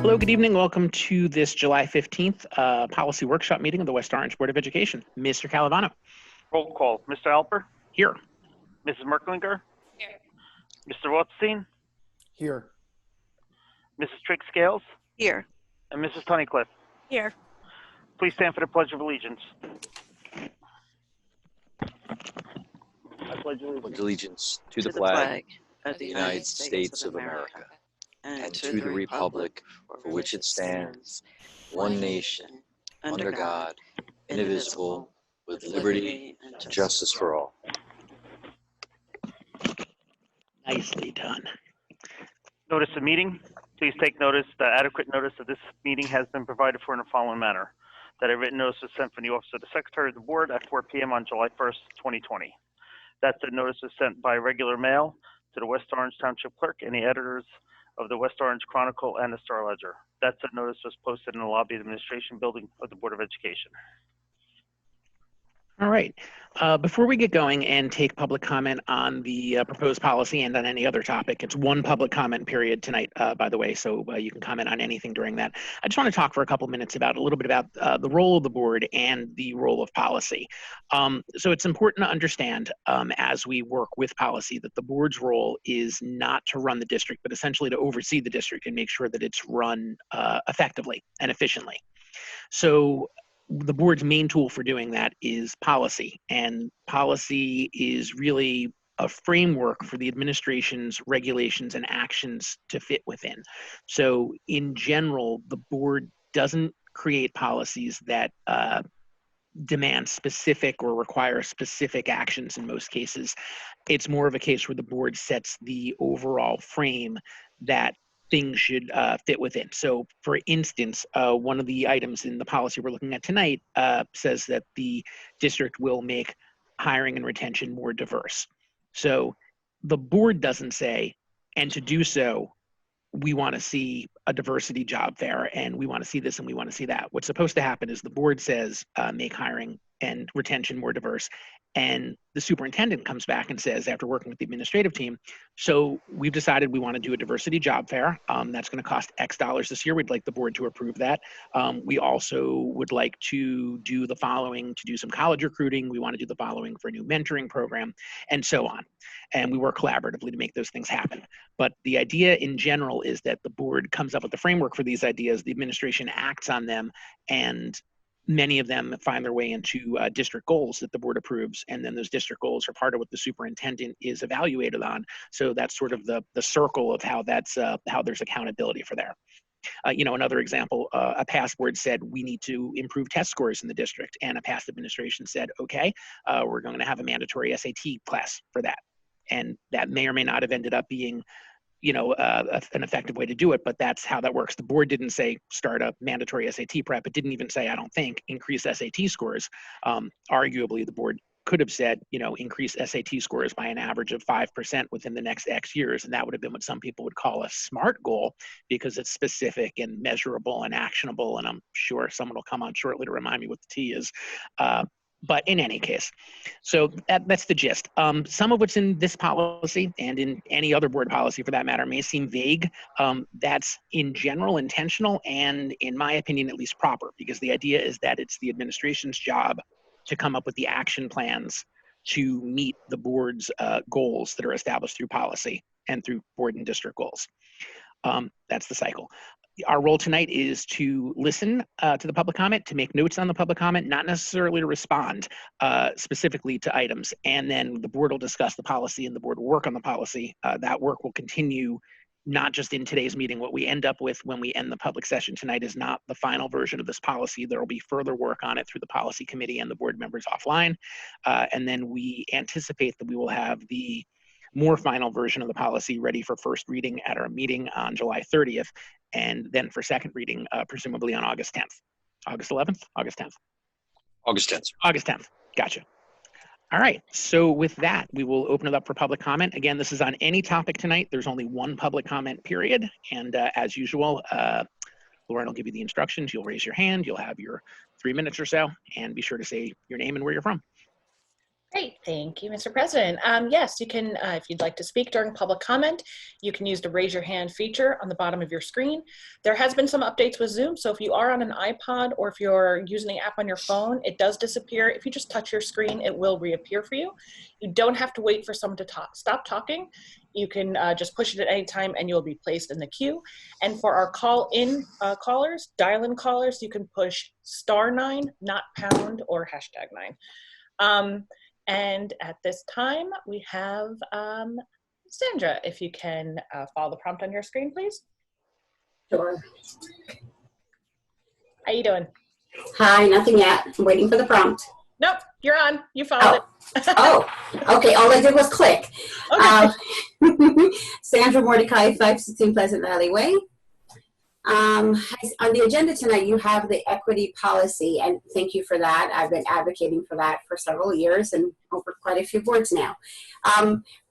Hello, good evening. Welcome to this July 15th policy workshop meeting of the West Orange Board of Education. Mr. Calavano. Roll call. Mr. Alper? Here. Mrs. Merklinger? Here. Mr. Rothstein? Here. Mrs. Trigg-Scales? Here. And Mrs. Tunnicliffe? Here. Please stand for the Pledge of Allegiance. I pledge allegiance to the flag of the United States of America and to the republic for which it stands, one nation, under God, indivisible, with liberty and justice for all. Nicely done. Notice of meeting. Please take notice that adequate notice of this meeting has been provided for in the following manner. That a written notice was sent from the Office of the Secretary of the Board at 4 p.m. on July 1st, 2020. That the notice was sent by regular mail to the West Orange Township Clerk and the editors of the West Orange Chronicle and the Star Ledger. That said notice was posted in the lobby of the Administration Building of the Board of Education. All right. Before we get going and take public comment on the proposed policy and on any other topic, it's one public comment period tonight, by the way, so you can comment on anything during that. I just want to talk for a couple minutes about a little bit about the role of the board and the role of policy. So it's important to understand as we work with policy that the board's role is not to run the district, but essentially to oversee the district and make sure that it's run effectively and efficiently. So the board's main tool for doing that is policy, and policy is really a framework for the administration's regulations and actions to fit within. So in general, the board doesn't create policies that demand specific or require specific actions in most cases. It's more of a case where the board sets the overall frame that things should fit within. So for instance, one of the items in the policy we're looking at tonight says that the district will make hiring and retention more diverse. So the board doesn't say, and to do so, we want to see a diversity job fair and we want to see this and we want to see that. What's supposed to happen is the board says, make hiring and retention more diverse. And the superintendent comes back and says, after working with the administrative team, so we've decided we want to do a diversity job fair. That's going to cost X dollars this year. We'd like the board to approve that. We also would like to do the following, to do some college recruiting. We want to do the following for a new mentoring program, and so on. And we work collaboratively to make those things happen. But the idea in general is that the board comes up with the framework for these ideas, the administration acts on them, and many of them find their way into district goals that the board approves, and then those district goals are part of what the superintendent is evaluated on. So that's sort of the circle of how that's how there's accountability for there. Another example, a past board said we need to improve test scores in the district, and a past administration said, okay, we're going to have a mandatory SAT class for that. And that may or may not have ended up being an effective way to do it, but that's how that works. The board didn't say start a mandatory SAT prep. It didn't even say, I don't think, increase SAT scores. Arguably, the board could have said, increase SAT scores by an average of 5% within the next X years. And that would have been what some people would call a SMART goal, because it's specific and measurable and actionable. And I'm sure someone will come on shortly to remind me what the T is. But in any case, so that's the gist. Some of what's in this policy and in any other board policy for that matter may seem vague. That's in general intentional and in my opinion, at least proper, because the idea is that it's the administration's job to come up with the action plans to meet the board's goals that are established through policy and through board and district goals. That's the cycle. Our role tonight is to listen to the public comment, to make notes on the public comment, not necessarily to respond specifically to items. And then the board will discuss the policy and the board will work on the policy. That work will continue not just in today's meeting. What we end up with when we end the public session tonight is not the final version of this policy. There will be further work on it through the policy committee and the board members offline. And then we anticipate that we will have the more final version of the policy ready for first reading at our meeting on July 30th, and then for second reading, presumably on August 10th. August 11th? August 10th. August 10th. August 10th. Gotcha. All right. So with that, we will open it up for public comment. Again, this is on any topic tonight. There's only one public comment period. And as usual, Lauren will give you the instructions. You'll raise your hand. You'll have your 3 minutes or so, and be sure to say your name and where you're from. Great, thank you, Mr. President. Yes, you can, if you'd like to speak during public comment, you can use the raise your hand feature on the bottom of your screen. There has been some updates with Zoom, so if you are on an iPod or if you're using the app on your phone, it does disappear. If you just touch your screen, it will reappear for you. You don't have to wait for someone to stop talking. You can just push it at any time and you'll be placed in the queue. And for our call-in callers, dial-in callers, you can push *9, not pound or #9. And at this time, we have Sandra, if you can follow the prompt on your screen, please. Sure. How you doing? Hi, nothing yet. I'm waiting for the prompt. Nope, you're on. You followed it. Oh, okay. All I did was click. Okay. Sandra Mordecai, 516 Pleasant Valley Way. On the agenda tonight, you have the equity policy, and thank you for that. I've been advocating for that for several years and over quite a few boards now.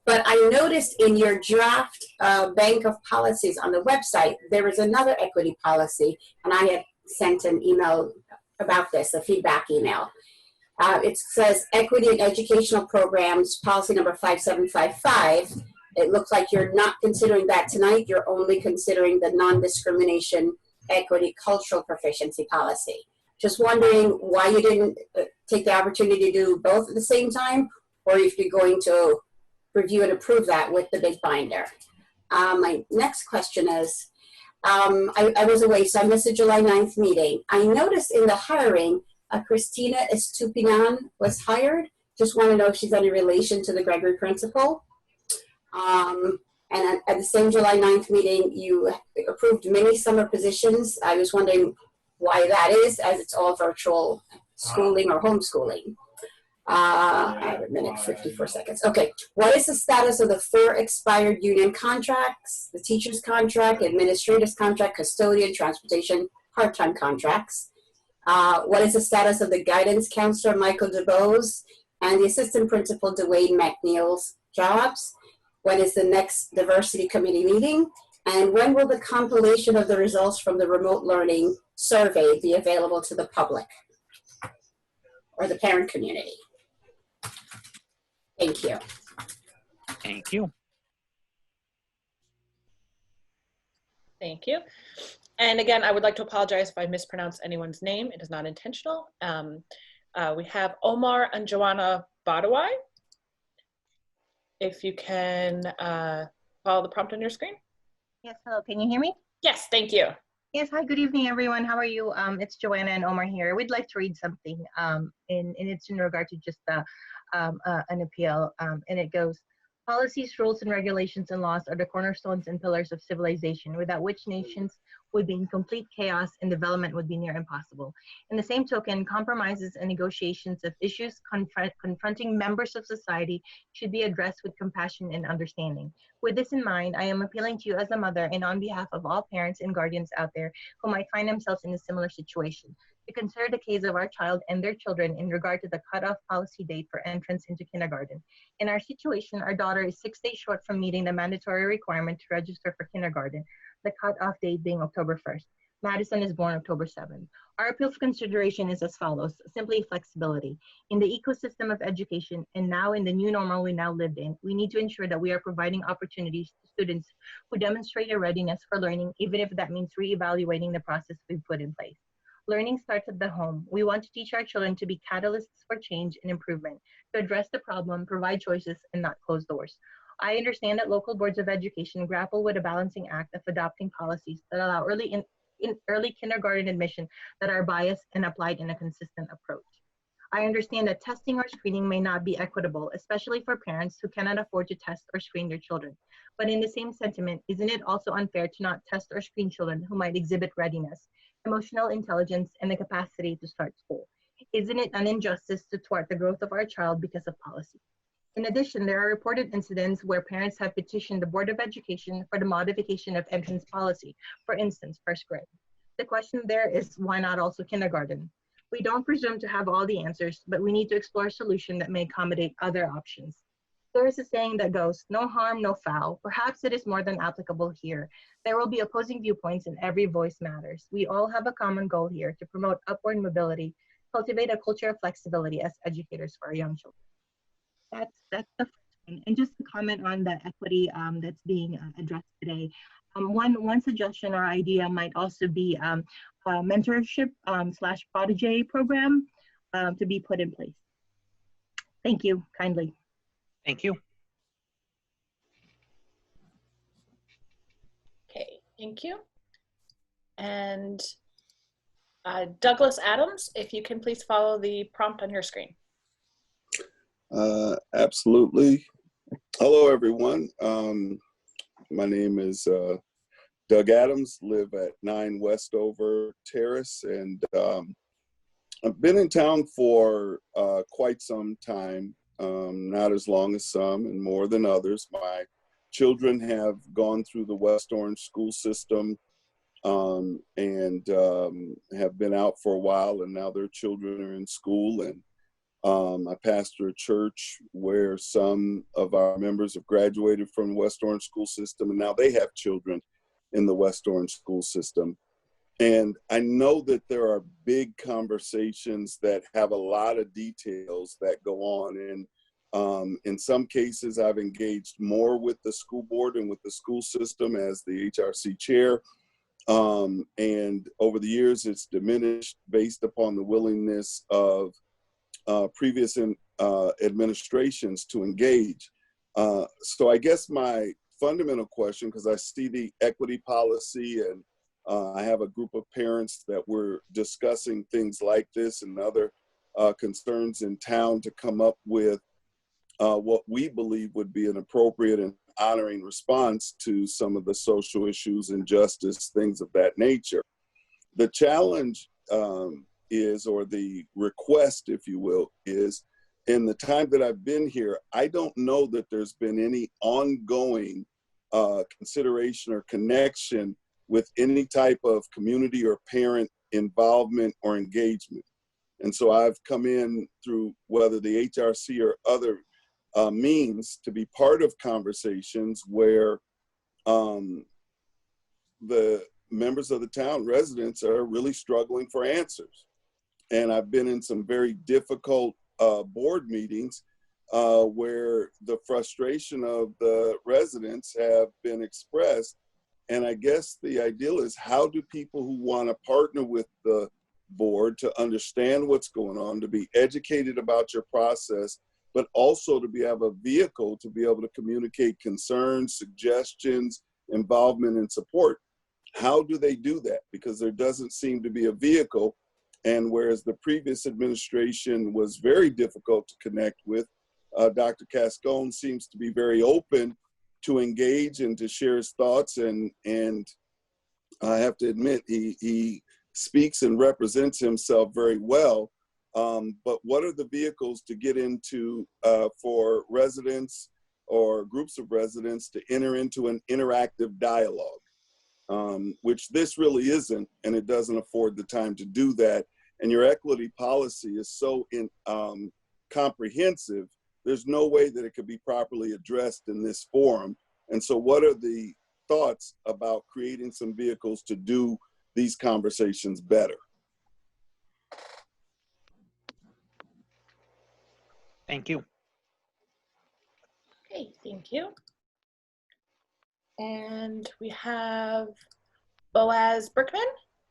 But I noticed in your draft bank of policies on the website, there is another equity policy, and I had sent an email about this, a feedback email. It says Equity in Educational Programs, policy number 5755. It looks like you're not considering that tonight. You're only considering the non-discrimination equity cultural proficiency policy. Just wondering why you didn't take the opportunity to do both at the same time, or if you're going to review and approve that with the big binder. My next question is, I was away, so I missed the July 9th meeting. I noticed in the hiring, Christina Estupinan was hired. Just want to know if she's any relation to the Gregory principal. And at the same July 9th meeting, you approved many summer positions. I was wondering why that is, as it's all virtual schooling or homeschooling. I have a minute, 54 seconds. Okay, what is the status of the 4 expired union contracts, the teacher's contract, administrator's contract, custodian, transportation, part-time contracts? What is the status of the guidance counselor, Michael DeBose, and the assistant principal, Dwayne McNeil's jobs? When is the next diversity committee meeting? And when will the compilation of the results from the remote learning survey be available to the public or the parent community? Thank you. Thank you. Thank you. And again, I would like to apologize if I mispronounce anyone's name. It is not intentional. We have Omar and Joanna Badawai. If you can follow the prompt on your screen. Yes, hello, can you hear me? Yes, thank you. Yes, hi, good evening, everyone. How are you? It's Joanna and Omar here. We'd like to read something, and it's in regard to just an appeal, and it goes, policies, rules, and regulations and laws are the cornerstones and pillars of civilization, without which nations would be in complete chaos and development would be near impossible. In the same token, compromises and negotiations of issues confronting members of society should be addressed with compassion and understanding. With this in mind, I am appealing to you as a mother and on behalf of all parents and guardians out there who might find themselves in a similar situation, to consider the case of our child and their children in regard to the cutoff policy date for entrance into kindergarten. In our situation, our daughter is 6 days short from meeting the mandatory requirement to register for kindergarten, the cutoff date being October 1st. Madison is born October 7th. Our appeal for consideration is as follows: simply flexibility. In the ecosystem of education, and now in the new normal we now live in, we need to ensure that we are providing opportunities to students who demonstrate a readiness for learning, even if that means reevaluating the process we've put in place. Learning starts at the home. We want to teach our children to be catalysts for change and improvement, to address the problem, provide choices, and not close doors. I understand that local boards of education grapple with a balancing act of adopting policies that allow early kindergarten admission that are biased and applied in a consistent approach. I understand that testing or screening may not be equitable, especially for parents who cannot afford to test or screen their children. But in the same sentiment, isn't it also unfair to not test or screen children who might exhibit readiness, emotional intelligence, and the capacity to start school? Isn't it an injustice to thwart the growth of our child because of policy? In addition, there are reported incidents where parents have petitioned the Board of Education for the modification of entrance policy, for instance, first grade. The question there is, why not also kindergarten? We don't presume to have all the answers, but we need to explore a solution that may accommodate other options. There is a saying that goes, no harm, no foul. Perhaps it is more than applicable here. There will be opposing viewpoints and every voice matters. We all have a common goal here to promote upward mobility, cultivate a culture of flexibility as educators for our young children. that's the first one. And just to comment on the equity that's being addressed today, one suggestion or idea might also be a mentorship / protege program to be put in place. Thank you kindly. Thank you. Okay, thank you. And Douglas Adams, if you can please follow the prompt on your screen. Absolutely. Hello, everyone. My name is Doug Adams, live at 9 Westover Terrace, and I've been in town for quite some time, not as long as some and more than others. My children have gone through the West Orange school system and have been out for a while, and now their children are in school. And I pastor a church where some of our members have graduated from the West Orange school system, and now they have children in the West Orange school system. And I know that there are big conversations that have a lot of details that go on. And in some cases, I've engaged more with the school board and with the school system as the HRC chair. And over the years, it's diminished based upon the willingness of previous administrations to engage. So I guess my fundamental question, because I see the equity policy and I have a group of parents that we're discussing things like this and other concerns in town to come up with what we believe would be an appropriate and honoring response to some of the social issues and justice, things of that nature. The challenge is, or the request, if you will, is in the time that I've been here, I don't know that there's been any ongoing consideration or connection with any type of community or parent involvement or engagement. And so I've come in through whether the HRC or other means to be part of conversations where the members of the town, residents, are really struggling for answers. And I've been in some very difficult board meetings where the frustration of the residents have been expressed. And I guess the ideal is, how do people who want to partner with the board to understand what's going on, to be educated about your process, but also to have a vehicle to be able to communicate concerns, suggestions, involvement, and support? How do they do that? Because there doesn't seem to be a vehicle. And whereas the previous administration was very difficult to connect with, Dr. Cascone seems to be very open to engage and to share his thoughts. And I have to admit, he speaks and represents himself very well. But what are the vehicles to get into for residents or groups of residents to enter into an interactive dialogue, which this really isn't, and it doesn't afford the time to do that. And your equity policy is so comprehensive, there's no way that it could be properly addressed in this forum. And so what are the thoughts about creating some vehicles to do these conversations better? Thank you. Okay, thank you. And we have Boaz Berkman.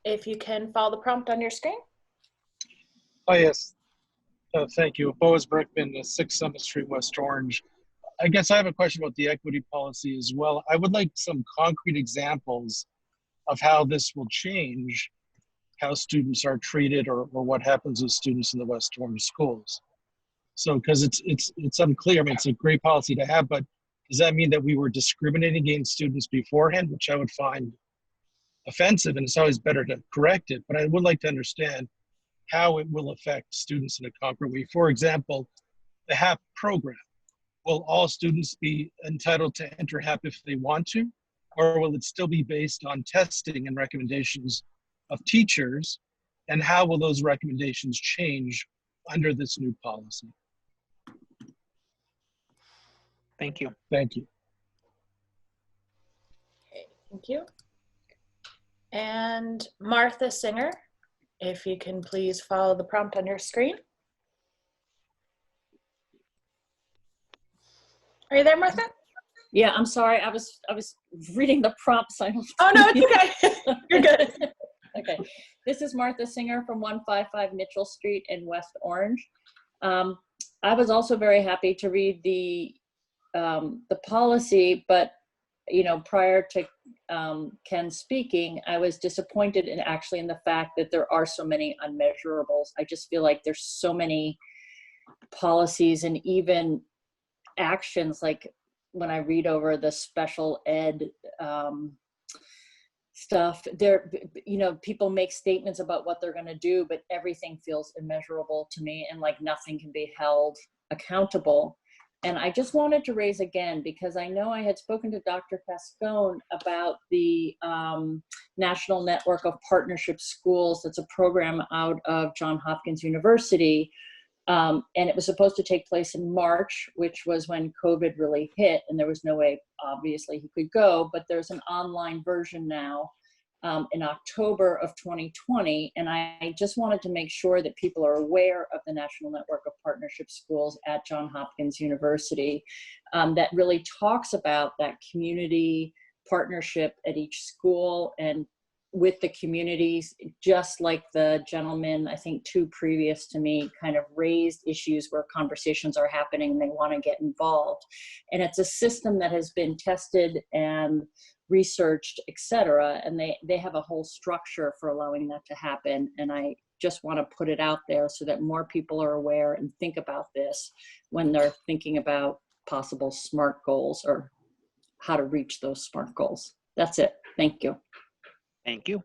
If you can follow the prompt on your screen. Oh, yes. Thank you. Boaz Berkman, 6 Summit Street, West Orange. I guess I have a question about the equity policy as well. I would like some concrete examples of how this will change how students are treated, or what happens with students in the West Orange schools. So, because it's unclear. I mean, it's a great policy to have, but does that mean that we were discriminating against students beforehand, which I would find offensive, and it's always better to correct it. But I would like to understand how it will affect students in a concrete way. For example, the HAP program. Will all students be entitled to enter HAP if they want to, or will it still be based on testing and recommendations of teachers? And how will those recommendations change under this new policy? Thank you. Thank you. Okay, thank you. And Martha Singer, if you can please follow the prompt on your screen. Are you there, Martha? Yeah, I'm sorry. I was reading the prompts. Oh no, it's okay. You're good. Okay. This is Martha Singer from 155 Mitchell Street in West Orange. I was also very happy to read the policy, but prior to Ken speaking, I was disappointed in the fact that there are so many unmeasurables. I just feel like there's so many policies and even actions, like when I read over the special ed stuff, there, people make statements about what they're going to do, but everything feels immeasurable to me, and like nothing can be held accountable. And I just wanted to raise again, because I know I had spoken to Dr. Cascone about the National Network of Partnership Schools. That's a program out of Johns Hopkins University. And it was supposed to take place in March, which was when COVID really hit, and there was no way, obviously, he could go, but there's an online version now in October of 2020. And I just wanted to make sure that people are aware of the National Network of Partnership Schools at Johns Hopkins University that really talks about that community partnership at each school and with the communities, just like the gentleman, I think 2 previous to me, kind of raised issues where conversations are happening and they want to get involved. And it's a system that has been tested and researched, et cetera, and they have a whole structure for allowing that to happen. And I just want to put it out there so that more people are aware and think about this when they're thinking about possible SMART goals or how to reach those SMART goals. That's it. Thank you. Thank you.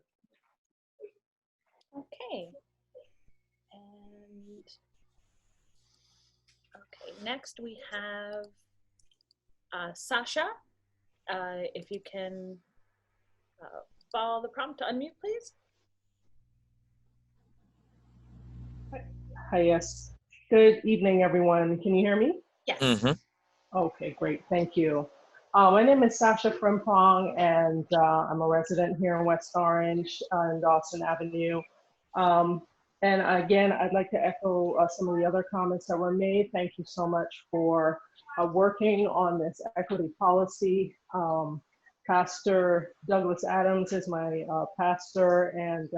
Okay. And okay, next we have Sasha. If you can follow the prompt to unmute, please. Hi, yes. Good evening, everyone. Can you hear me? Yes. Mm-hmm. Okay, great. Thank you. My name is Sasha Frimpong, and I'm a resident here in West Orange on Dawson Avenue. And again, I'd like to echo some of the other comments that were made. Thank you so much for working on this equity policy. Pastor Douglas Adams is my pastor, and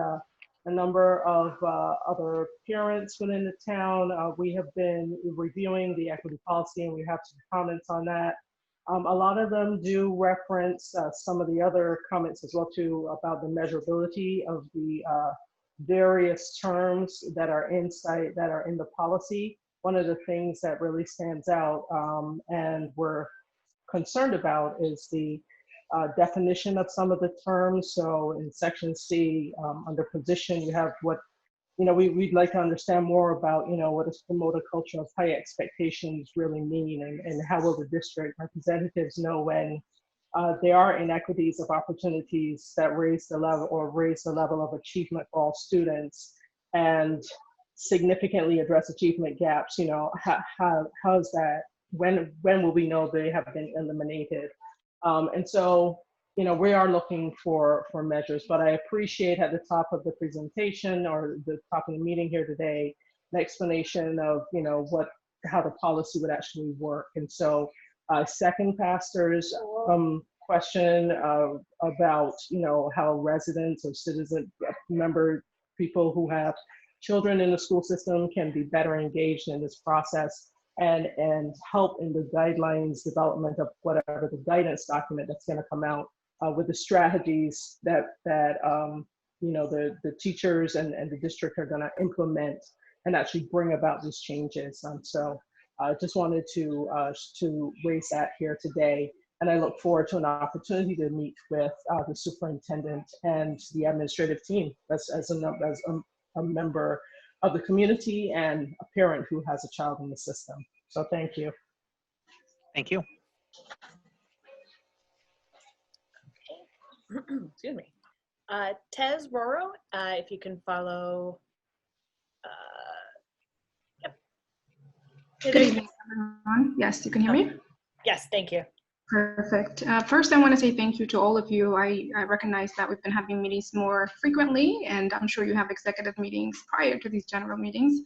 a number of other parents within the town. We have been reviewing the equity policy, and we have some comments on that. A lot of them do reference some of the other comments as well too about the measurability of the various terms that are in the policy. One of the things that really stands out and we're concerned about is the definition of some of the terms. So in section C, under position, you have what, we'd like to understand more about, what does promote a culture of high expectations really mean, and how will the district representatives know when there are inequities of opportunities that raise the level of achievement for all students and significantly address achievement gaps. How's that, when will we know they have been eliminated? And so, we are looking for measures, but I appreciate at the top of the presentation or the top of the meeting here today, the explanation of, how the policy would actually work. And so second pastor's question about, how residents or citizen people who have children in the school system can be better engaged in this process and help in the guidelines development of whatever the guidance document that's going to come out with the strategies that the teachers and the district are going to implement and actually bring about these changes. So I just wanted to raise that here today. And I look forward to an opportunity to meet with the superintendent and the administrative team as a member of the community and a parent who has a child in the system. So thank you. Thank you. Excuse me. Tez Roro, if you can follow. Yep. Good evening, everyone. Yes, you can hear me? Yes, thank you. Perfect. First, I want to say thank you to all of you. I recognize that we've been having meetings more frequently, and I'm sure you have executive meetings prior to these general meetings.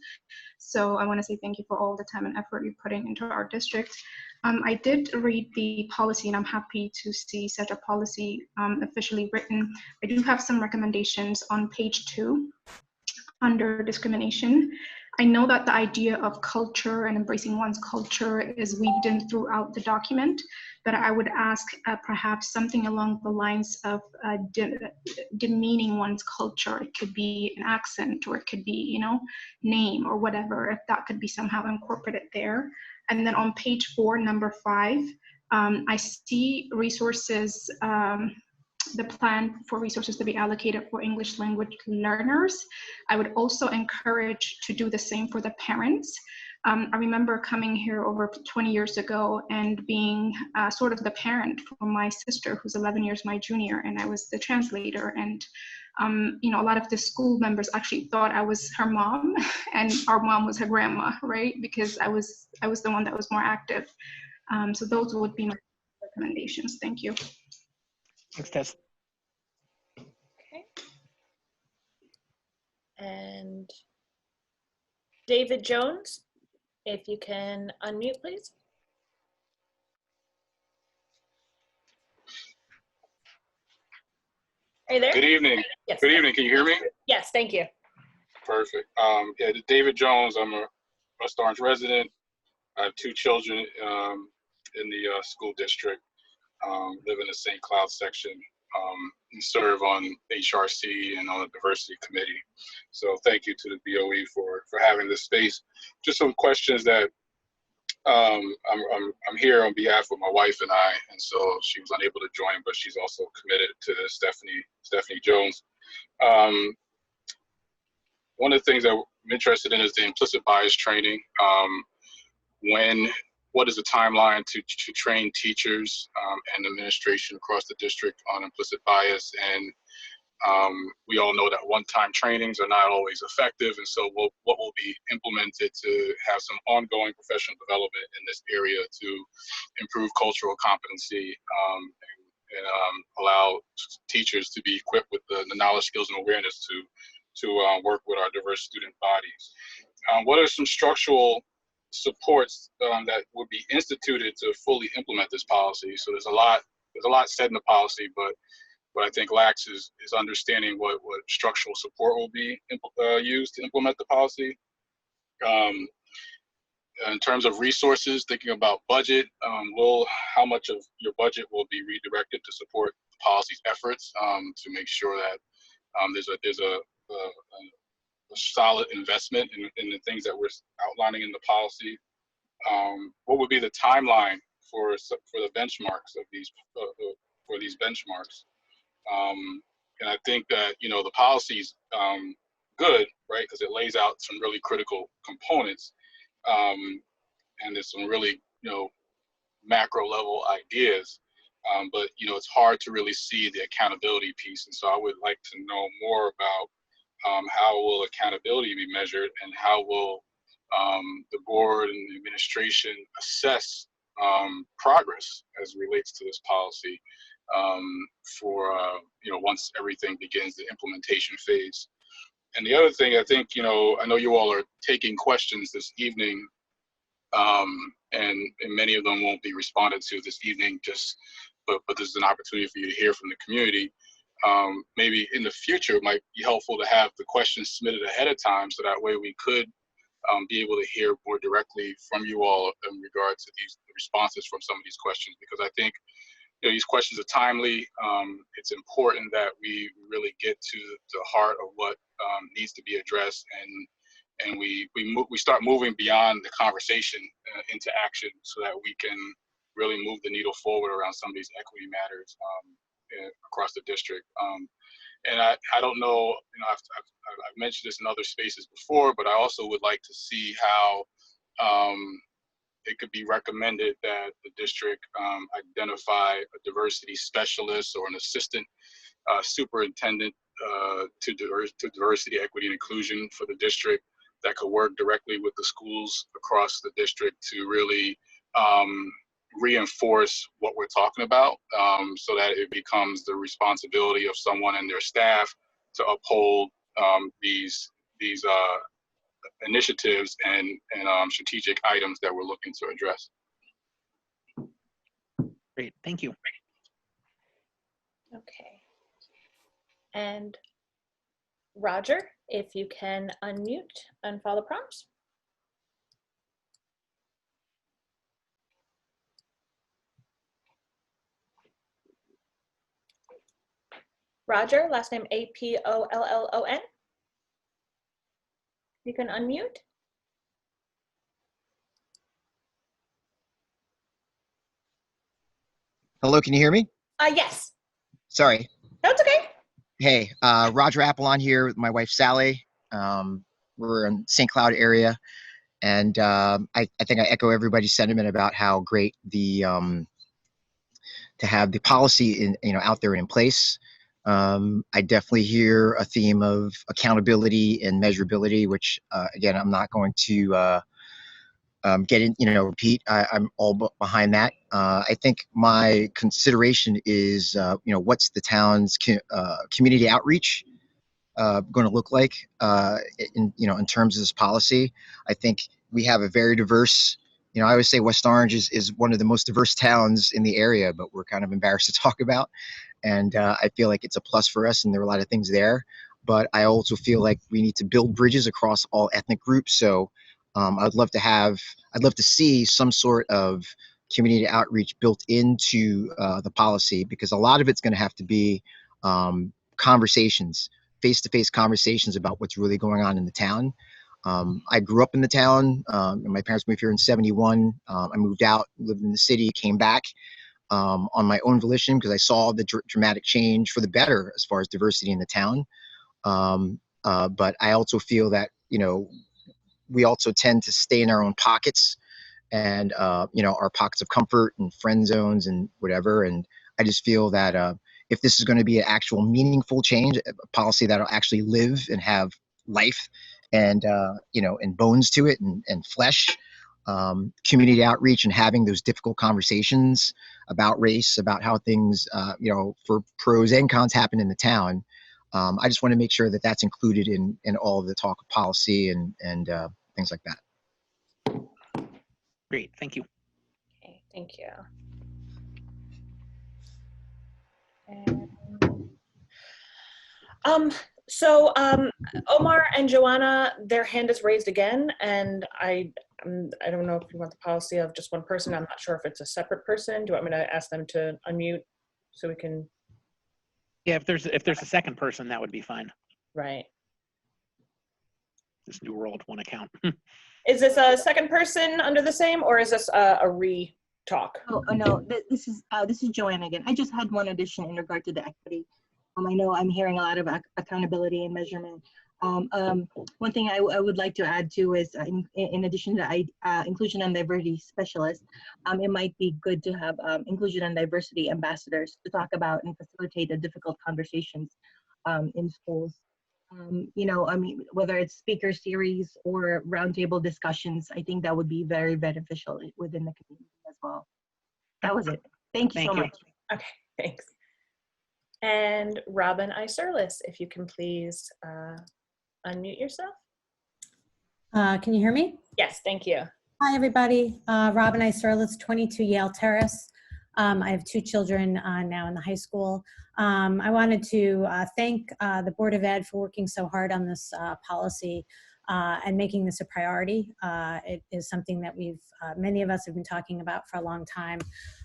So I want to say thank you for all the time and effort you're putting into our district. I did read the policy, and I'm happy to see such a policy officially written. I do have some recommendations on page 2 under discrimination. I know that the idea of culture and embracing one's culture is weaved in throughout the document, but I would ask perhaps something along the lines of demeaning one's culture. It could be an accent, or it could be, you know, name or whatever, if that could be somehow incorporated there. And then on page 4, number 5, I see resources, the plan for resources to be allocated for English language learners. I would also encourage to do the same for the parents. I remember coming here over 20 years ago and being sort of the parent for my sister, who's 11 years my junior, and I was the translator. And you know, a lot of the school members actually thought I was her mom, and our mom was her grandma, right? Because I was the one that was more active. So those would be my recommendations. Thank you. Thanks, Tess. Okay. And David Jones, if you can unmute, please. Are you there? Good evening. Yes. Good evening. Can you hear me? Yes, thank you. Perfect. Yeah, David Jones. I'm a West Orange resident. I have 2 children in the school district. Live in the St. Cloud section. And serve on HRC and on the diversity committee. So thank you to the BOE for having this space. Just some questions that I'm here on behalf of my wife and I, and so she was unable to join, but she's also committed to Stephanie Jones. One of the things that I'm interested in is the implicit bias training. What is the timeline to train teachers and administration across the district on implicit bias? And we all know that one-time trainings are not always effective, and so what will be implemented to have some ongoing professional development in this area to improve cultural competency and allow teachers to be equipped with the knowledge, skills, and awareness to work with our diverse student bodies. What are some structural supports that would be instituted to fully implement this policy? So there's a lot said in the policy, but what I think lacks is understanding what structural support will be used to implement the policy. In terms of resources, thinking about budget, how much of your budget will be redirected to support the policy's efforts to make sure that there's a solid investment in the things that we're outlining in the policy. What would be the timeline for the benchmarks of these benchmarks? And I think that, you know, the policy's good, right? Because it lays out some really critical components, and there's some really, you know, macro level ideas. But, you know, it's hard to really see the accountability piece. And so I would like to know more about how will accountability be measured, and how will the board and the administration assess progress as it relates to this policy for, you know, once everything begins the implementation phase. And the other thing, I think, you know, I know you all are taking questions this evening, and many of them won't be responded to this evening, but this is an opportunity for you to hear from the community. Maybe in the future it might be helpful to have the questions submitted ahead of time, so that way we could be able to hear more directly from you all in regard to the responses from some of these questions, because I think, you know, these questions are timely. It's important that we really get to the heart of what needs to be addressed, and we start moving beyond the conversation into action, so that we can really move the needle forward around some of these equity matters across the district. And I don't know, you know, I've mentioned this in other spaces before, but I also would like to see how it could be recommended that the district identify a diversity specialist or an assistant superintendent to diversity, equity, and inclusion for the district, that could work directly with the schools across the district to really reinforce what we're talking about, so that it becomes the responsibility of someone and their staff to uphold these initiatives and strategic items that we're looking to address. Great, thank you. Okay. And Roger, if you can unmute and follow the prompts. Roger, last name Apollon. You can unmute. Hello, can you hear me? Yes. Sorry. That's okay. Hey, Roger Apollon here with my wife, Sally. We're in St. Cloud area. And I think I echo everybody's sentiment about how great the to have the policy out there and in place. I definitely hear a theme of accountability and measurability, which again, I'm not going to get in, repeat. I'm all behind that. I think my consideration is, what's the town's community outreach going to look like in terms of this policy. I think we have a very diverse, I always say West Orange is one of the most diverse towns in the area, but we're kind of embarrassed to talk about. And I feel like it's a plus for us, and there are a lot of things there. But I also feel like we need to build bridges across all ethnic groups. So I'd love to see some sort of community outreach built into the policy, because a lot of it's going to have to be conversations, face-to-face conversations about what's really going on in the town. I grew up in the town. And my parents moved here in '71. I moved out, lived in the city, came back on my own volition because I saw the dramatic change for the better as far as diversity in the town. But I also feel that, we also tend to stay in our own pockets and, our pockets of comfort and friend zones and whatever. And I just feel that if this is going to be an actual meaningful change, a policy that'll actually live and have life and, and bones to it and flesh, community outreach and having those difficult conversations about race, about how things, for pros and cons happen in the town. I just want to make sure that that's included in all of the talk of policy and things like that. Great, thank you. Okay, thank you. So Omar and Joanna, their hand is raised again, and I don't know if you want the policy of just one person. I'm not sure if it's a separate person. Do you want me to ask them to unmute so we can? Yeah, if there's a second person, that would be fine. Right. This new world, one account. Is this a second person under the same, or is this a re-talk? Oh no, this is Joanna again. I just had one addition in regard to the equity. I know I'm hearing a lot of accountability and measurement. One thing I would like to add to is, in addition to inclusion and diversity specialists, it might be good to have inclusion and diversity ambassadors to talk about and facilitate the difficult conversations in schools. Whether it's speaker series or roundtable discussions, I think that would be very beneficial within the community as well. That was it. Thank you so much. Okay, thanks. And Robin Iserlis, if you can please unmute yourself. Can you hear me? Yes, thank you. Hi, everybody. Robin Iserlis, 22 Yale Terrace. I have 2 children now in the high school. I wanted to thank the Board of Ed for working so hard on this policy and making this a priority. It is something that many of us have been talking about for a long time.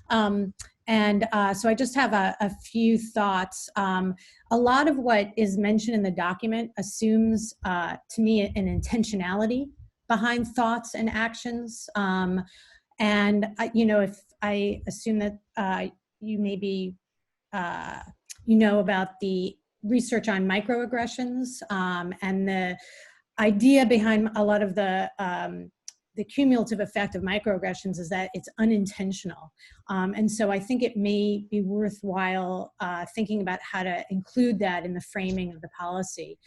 So I just have a few thoughts. A lot of what is mentioned in the document assumes, to me, an intentionality behind thoughts and actions. If I assume that you maybe about the research on microaggressions and the idea behind a lot of the cumulative effect of microaggressions is that it's unintentional. And so I think it may be worthwhile thinking about how to include that in the framing of the policy.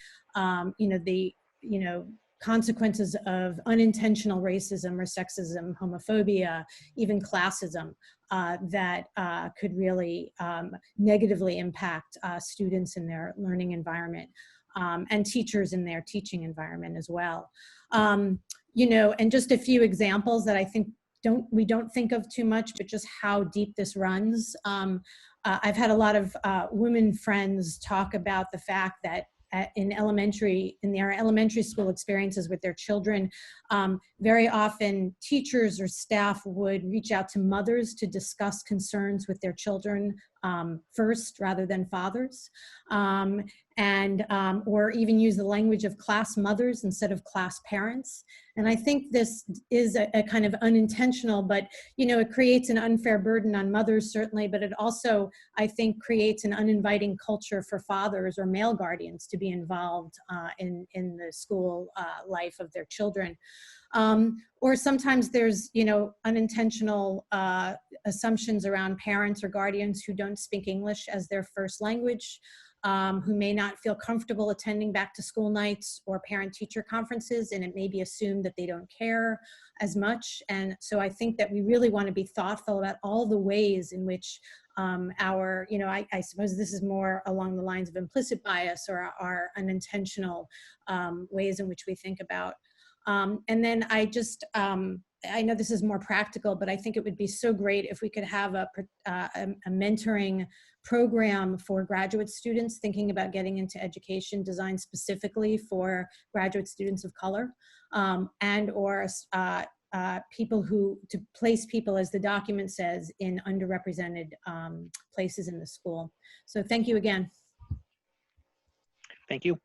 consequences of unintentional racism or sexism, homophobia, even classism that could really negatively impact students in their learning environment and teachers in their teaching environment as well. You know, and just a few examples that I think we don't think of too much, but just how deep this runs. I've had a lot of women friends talk about the fact that in their elementary school experiences with their children, very often teachers or staff would reach out to mothers to discuss concerns with their children first rather than fathers, or even use the language of class mothers instead of class parents. And I think this is a kind of unintentional, but you know, it creates an unfair burden on mothers certainly, but it also, I think, creates an uninviting culture for fathers or male guardians to be involved in the school life of their children. Or sometimes there's, you know, unintentional assumptions around parents or guardians who don't speak English as their first language, who may not feel comfortable attending back to school nights or parent-teacher conferences, and it may be assumed that they don't care as much. And so I think that we really want to be thoughtful about all the ways in which you know, I suppose this is more along the lines of implicit bias or our unintentional ways in which we think about. And then I know this is more practical, but I think it would be so great if we could have a mentoring program for graduate students thinking about getting into education designed specifically for graduate students of color, and or people to place people, as the document says, in underrepresented places in the school. So thank you again. Thank you.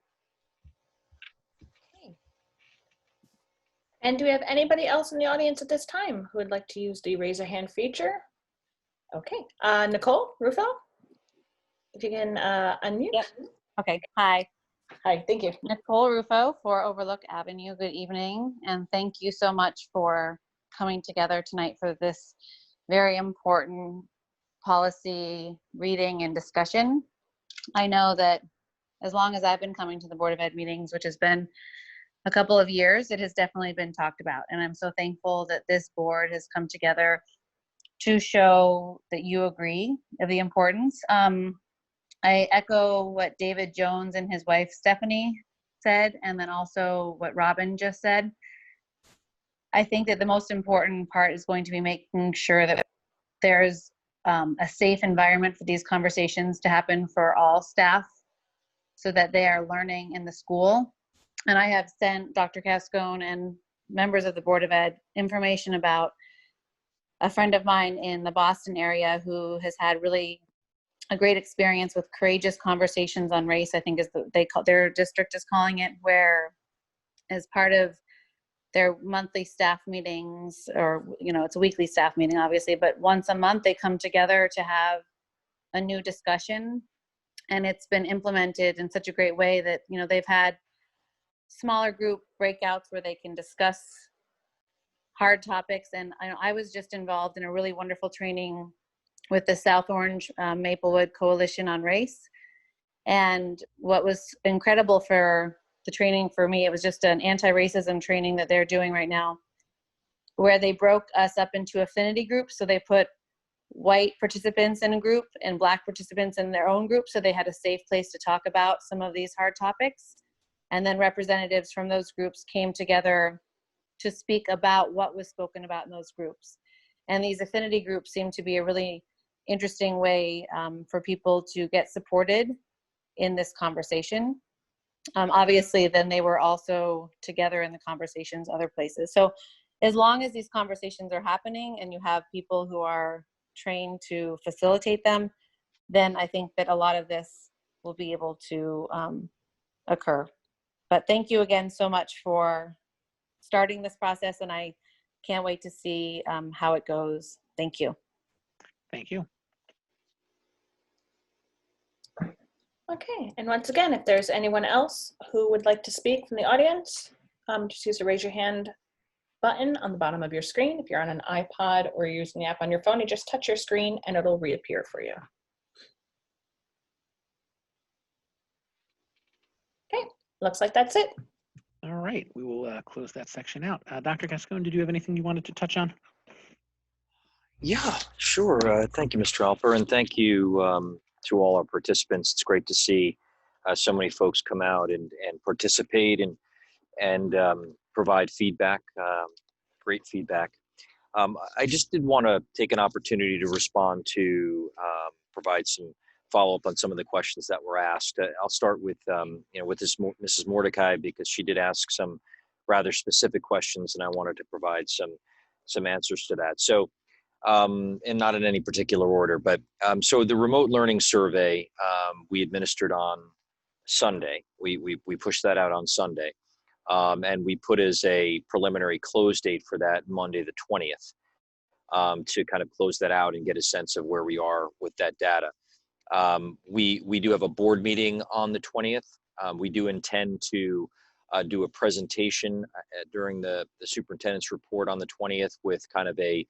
And do we have anybody else in the audience at this time who would like to use the raise a hand feature? Okay, Nicole Rufo, if you can unmute. Yep. Okay, hi. Hi, thank you. Nicole Rufo for Overlook Avenue, good evening. And thank you so much for coming together tonight for this very important policy reading and discussion. I know that as long as I've been coming to the Board of Ed meetings, which has been a couple of years, it has definitely been talked about. And I'm so thankful that this board has come together to show that you agree of the importance. I echo what David Jones and his wife Stephanie said, and then also what Robin just said. I think that the most important part is going to be making sure that there's a safe environment for these conversations to happen for all staff so that they are learning in the school. And I have sent Dr. Cascone and members of the Board of Ed information about a friend of mine in the Boston area who has had really a great experience with courageous conversations on race, I think is their district is calling it, where as part of their monthly staff meetings, or, you know, it's a weekly staff meeting obviously, but once a month they come together to have a new discussion. And it's been implemented in such a great way that, you know, they've had smaller group breakouts where they can discuss hard topics. And I was just involved in a really wonderful training with the South Orange Maplewood Coalition on Race. And what was incredible for the training for me, it was just an anti-racism training that they're doing right now, where they broke us up into affinity groups. So they put white participants in a group and Black participants in their own group, so they had a safe place to talk about some of these hard topics. And then representatives from those groups came together to speak about what was spoken about in those groups. And these affinity groups seem to be a really interesting way for people to get supported in this conversation. Obviously, then they were also together in the conversations other places. So as long as these conversations are happening and you have people who are trained to facilitate them, then I think that a lot of this will be able to occur. But thank you again so much for starting this process, and I can't wait to see how it goes. Thank you. Thank you. Okay, and once again, if there's anyone else who would like to speak from the audience, just use the raise your hand button on the bottom of your screen. If you're on an iPod or you're using the app on your phone, you just touch your screen and it'll reappear for you. Okay, looks like that's it. All right, we will close that section out. Dr. Gascon, did you have anything you wanted to touch on? Yeah, sure. Thank you, Mr. Alper, and thank you to all our participants. It's great to see so many folks come out and participate and provide feedback, great feedback. I just did want to take an opportunity to respond to provide some follow-up on some of the questions that were asked. I'll start with with Mrs. Mordecai, because she did ask some rather specific questions, and I wanted to provide some answers to that. So, and not in any particular order, but so the remote learning survey we administered on Sunday. We pushed that out on Sunday. And we put as a preliminary close date for that Monday, the 20th, to kind of close that out and get a sense of where we are with that data. We do have a board meeting on the 20th. We do intend to do a presentation during the superintendent's report on the 20th with kind of an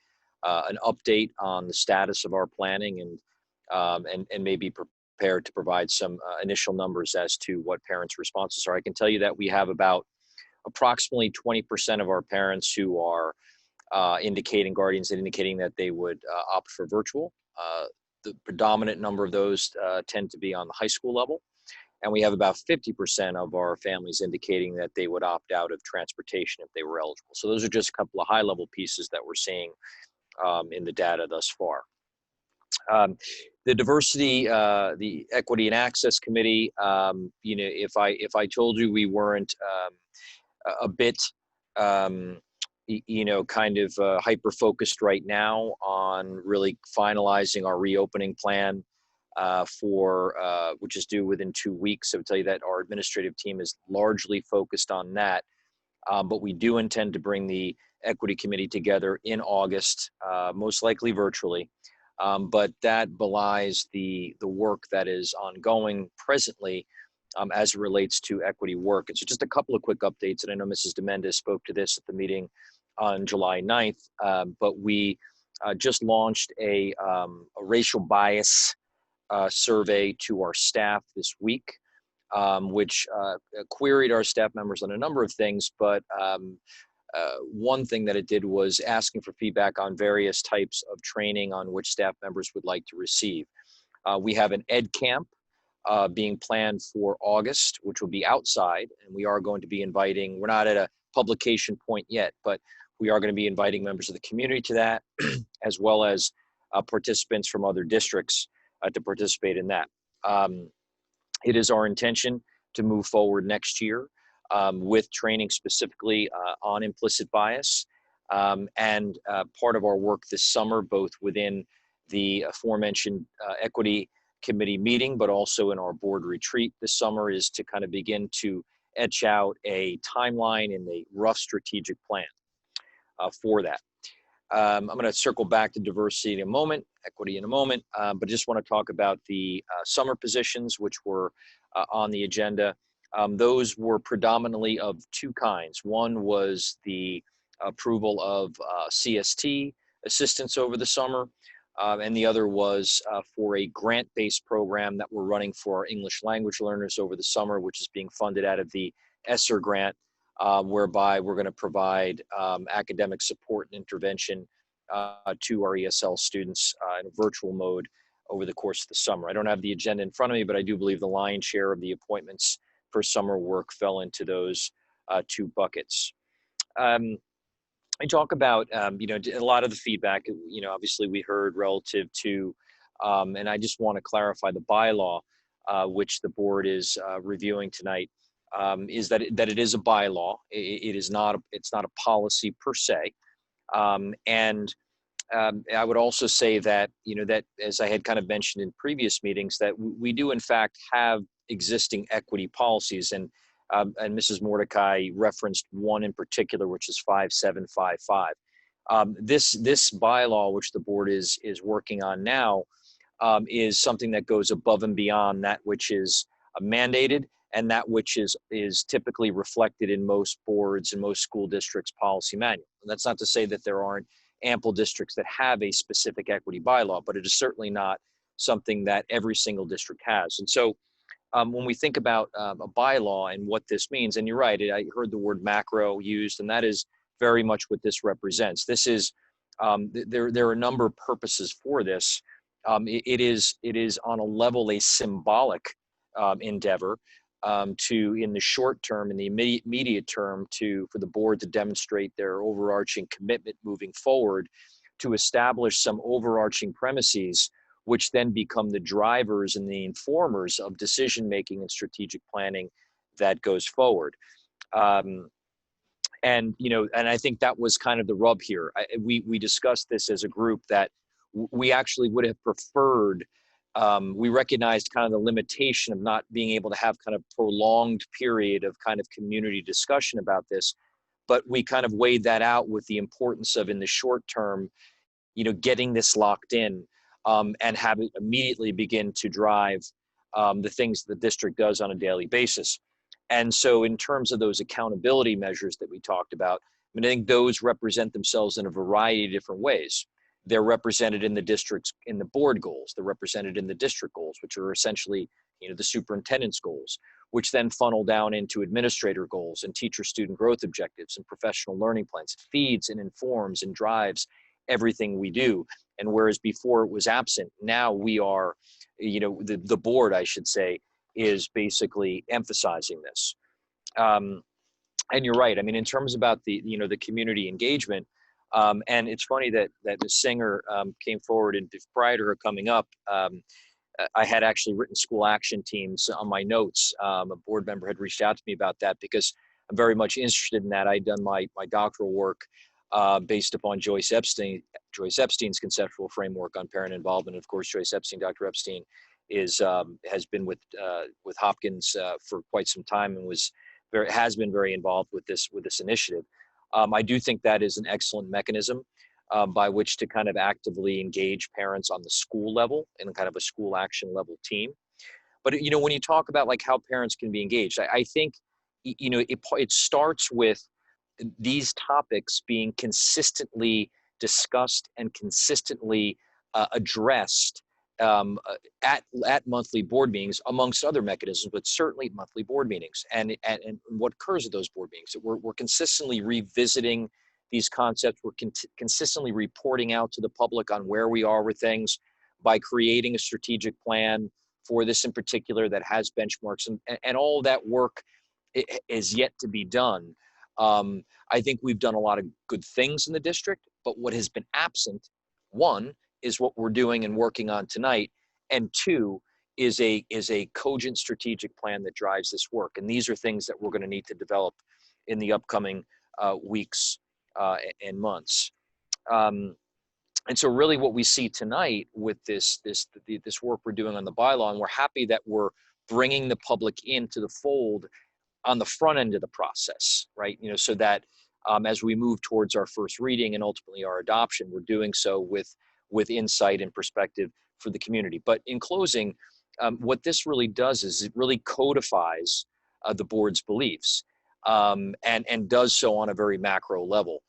update on the status of our planning and maybe prepared to provide some initial numbers as to what parents' responses are. I can tell you that we have about approximately 20% of our parents who are guardians indicating that they would opt for virtual. The predominant number of those tend to be on the high school level. And we have about 50% of our families indicating that they would opt out of transportation if they were eligible. So those are just a couple of high level pieces that we're seeing in the data thus far. The diversity, the equity and access committee, if I told you we weren't a bit, kind of hyper-focused right now on really finalizing our reopening plan which is due within 2 weeks. I would tell you that our administrative team is largely focused on that. But we do intend to bring the equity committee together in August, most likely virtually. But that belies the work that is ongoing presently as it relates to equity work. And so just a couple of quick updates, and I know Mrs. Demendez spoke to this at the meeting on July 9th, but we just launched a racial bias survey to our staff this week, which queried our staff members on a number of things, but one thing that it did was asking for feedback on various types of training on which staff members would like to receive. We have an ed camp being planned for August, which will be outside, and we are going to be inviting, we're not at a publication point yet, but we are going to be inviting members of the community to that, as well as participants from other districts to participate in that. It is our intention to move forward next year with training specifically on implicit bias. And part of our work this summer, both within the aforementioned equity committee meeting, but also in our board retreat this summer, is to kind of begin to etch out a timeline and a rough strategic plan for that. I'm going to circle back to diversity in a moment, equity in a moment, but just want to talk about the summer positions, which were on the agenda. Those were predominantly of two kinds. One was the approval of CST assistance over the summer, and the other was for a grant-based program that we're running for our English language learners over the summer, which is being funded out of the ESSER grant, whereby we're going to provide academic support and intervention to our ESL students in a virtual mode over the course of the summer. I don't have the agenda in front of me, but I do believe the lion's share of the appointments for summer work fell into those two buckets. I talk about, a lot of the feedback, obviously we heard relative to, and I just want to clarify the bylaw, which the board is reviewing tonight, is that it is a bylaw. It's not a policy per se. And I would also say that, that as I had kind of mentioned in previous meetings, that we do in fact have existing equity policies, and Mrs. Mordecai referenced one in particular, which is 5755. This bylaw, which the board is working on now, is something that goes above and beyond that which is mandated and that which is typically reflected in most boards and most school districts' policy manual. And that's not to say that there aren't ample districts that have a specific equity bylaw, but it is certainly not something that every single district has. And so when we think about a bylaw and what this means, and you're right, I heard the word macro used, and that is very much what this represents. This is, there are a number of purposes for this. It is on a level a symbolic endeavor to, in the short term, in the immediate term, for the board to demonstrate their overarching commitment moving forward to establish some overarching premises, which then become the drivers and the informers of decision-making and strategic planning that goes forward. And, you know, and I think that was kind of the rub here. We discussed this as a group that we actually would have preferred, we recognized kind of the limitation of not being able to have kind of prolonged period of kind of community discussion about this, but we kind of weighed that out with the importance of, in the short term, you know, getting this locked in and have it immediately begin to drive the things the district does on a daily basis. And so in terms of those accountability measures that we talked about, I mean, I think those represent themselves in a variety of different ways. They're represented in the districts, in the board goals. They're represented in the district goals, which are essentially, you know, the superintendent's goals, which then funnel down into administrator goals and teacher-student growth objectives and professional learning plans. It feeds and informs and drives everything we do. And whereas before it was absent, now we are, you know, the board, I should say, is basically emphasizing this. And you're right. I mean, in terms about the, you know, the community engagement, and it's funny that the singer came forward, and prior to her coming up, I had actually written school action teams on my notes. A board member had reached out to me about that because I'm very much interested in that. I'd done my doctoral work based upon Joyce Epstein's conceptual framework on parent involvement. And of course, Joyce Epstein, Dr. Epstein, has been with Hopkins for quite some time and has been very involved with this initiative. I do think that is an excellent mechanism by which to kind of actively engage parents on the school level in kind of a school action level team. But, you know, when you talk about like how parents can be engaged, I think, you know, it starts with these topics being consistently discussed and consistently addressed at monthly board meetings, amongst other mechanisms, but certainly monthly board meetings. And what occurs at those board meetings, we're consistently revisiting these concepts. We're consistently reporting out to the public on where we are with things by creating a strategic plan for this in particular that has benchmarks, and all that work is yet to be done. I think we've done a lot of good things in the district, but what has been absent, one, is what we're doing and working on tonight, and two, is a cogent strategic plan that drives this work. And these are things that we're going to need to develop in the upcoming weeks and months. And so really what we see tonight with this work we're doing on the bylaw, and we're happy that we're bringing the public into the fold on the front end of the process, right? You know, so that as we move towards our first reading and ultimately our adoption, we're doing so with insight and perspective for the community. But in closing, what this really does is it really codifies the board's beliefs and does so on a very macro level.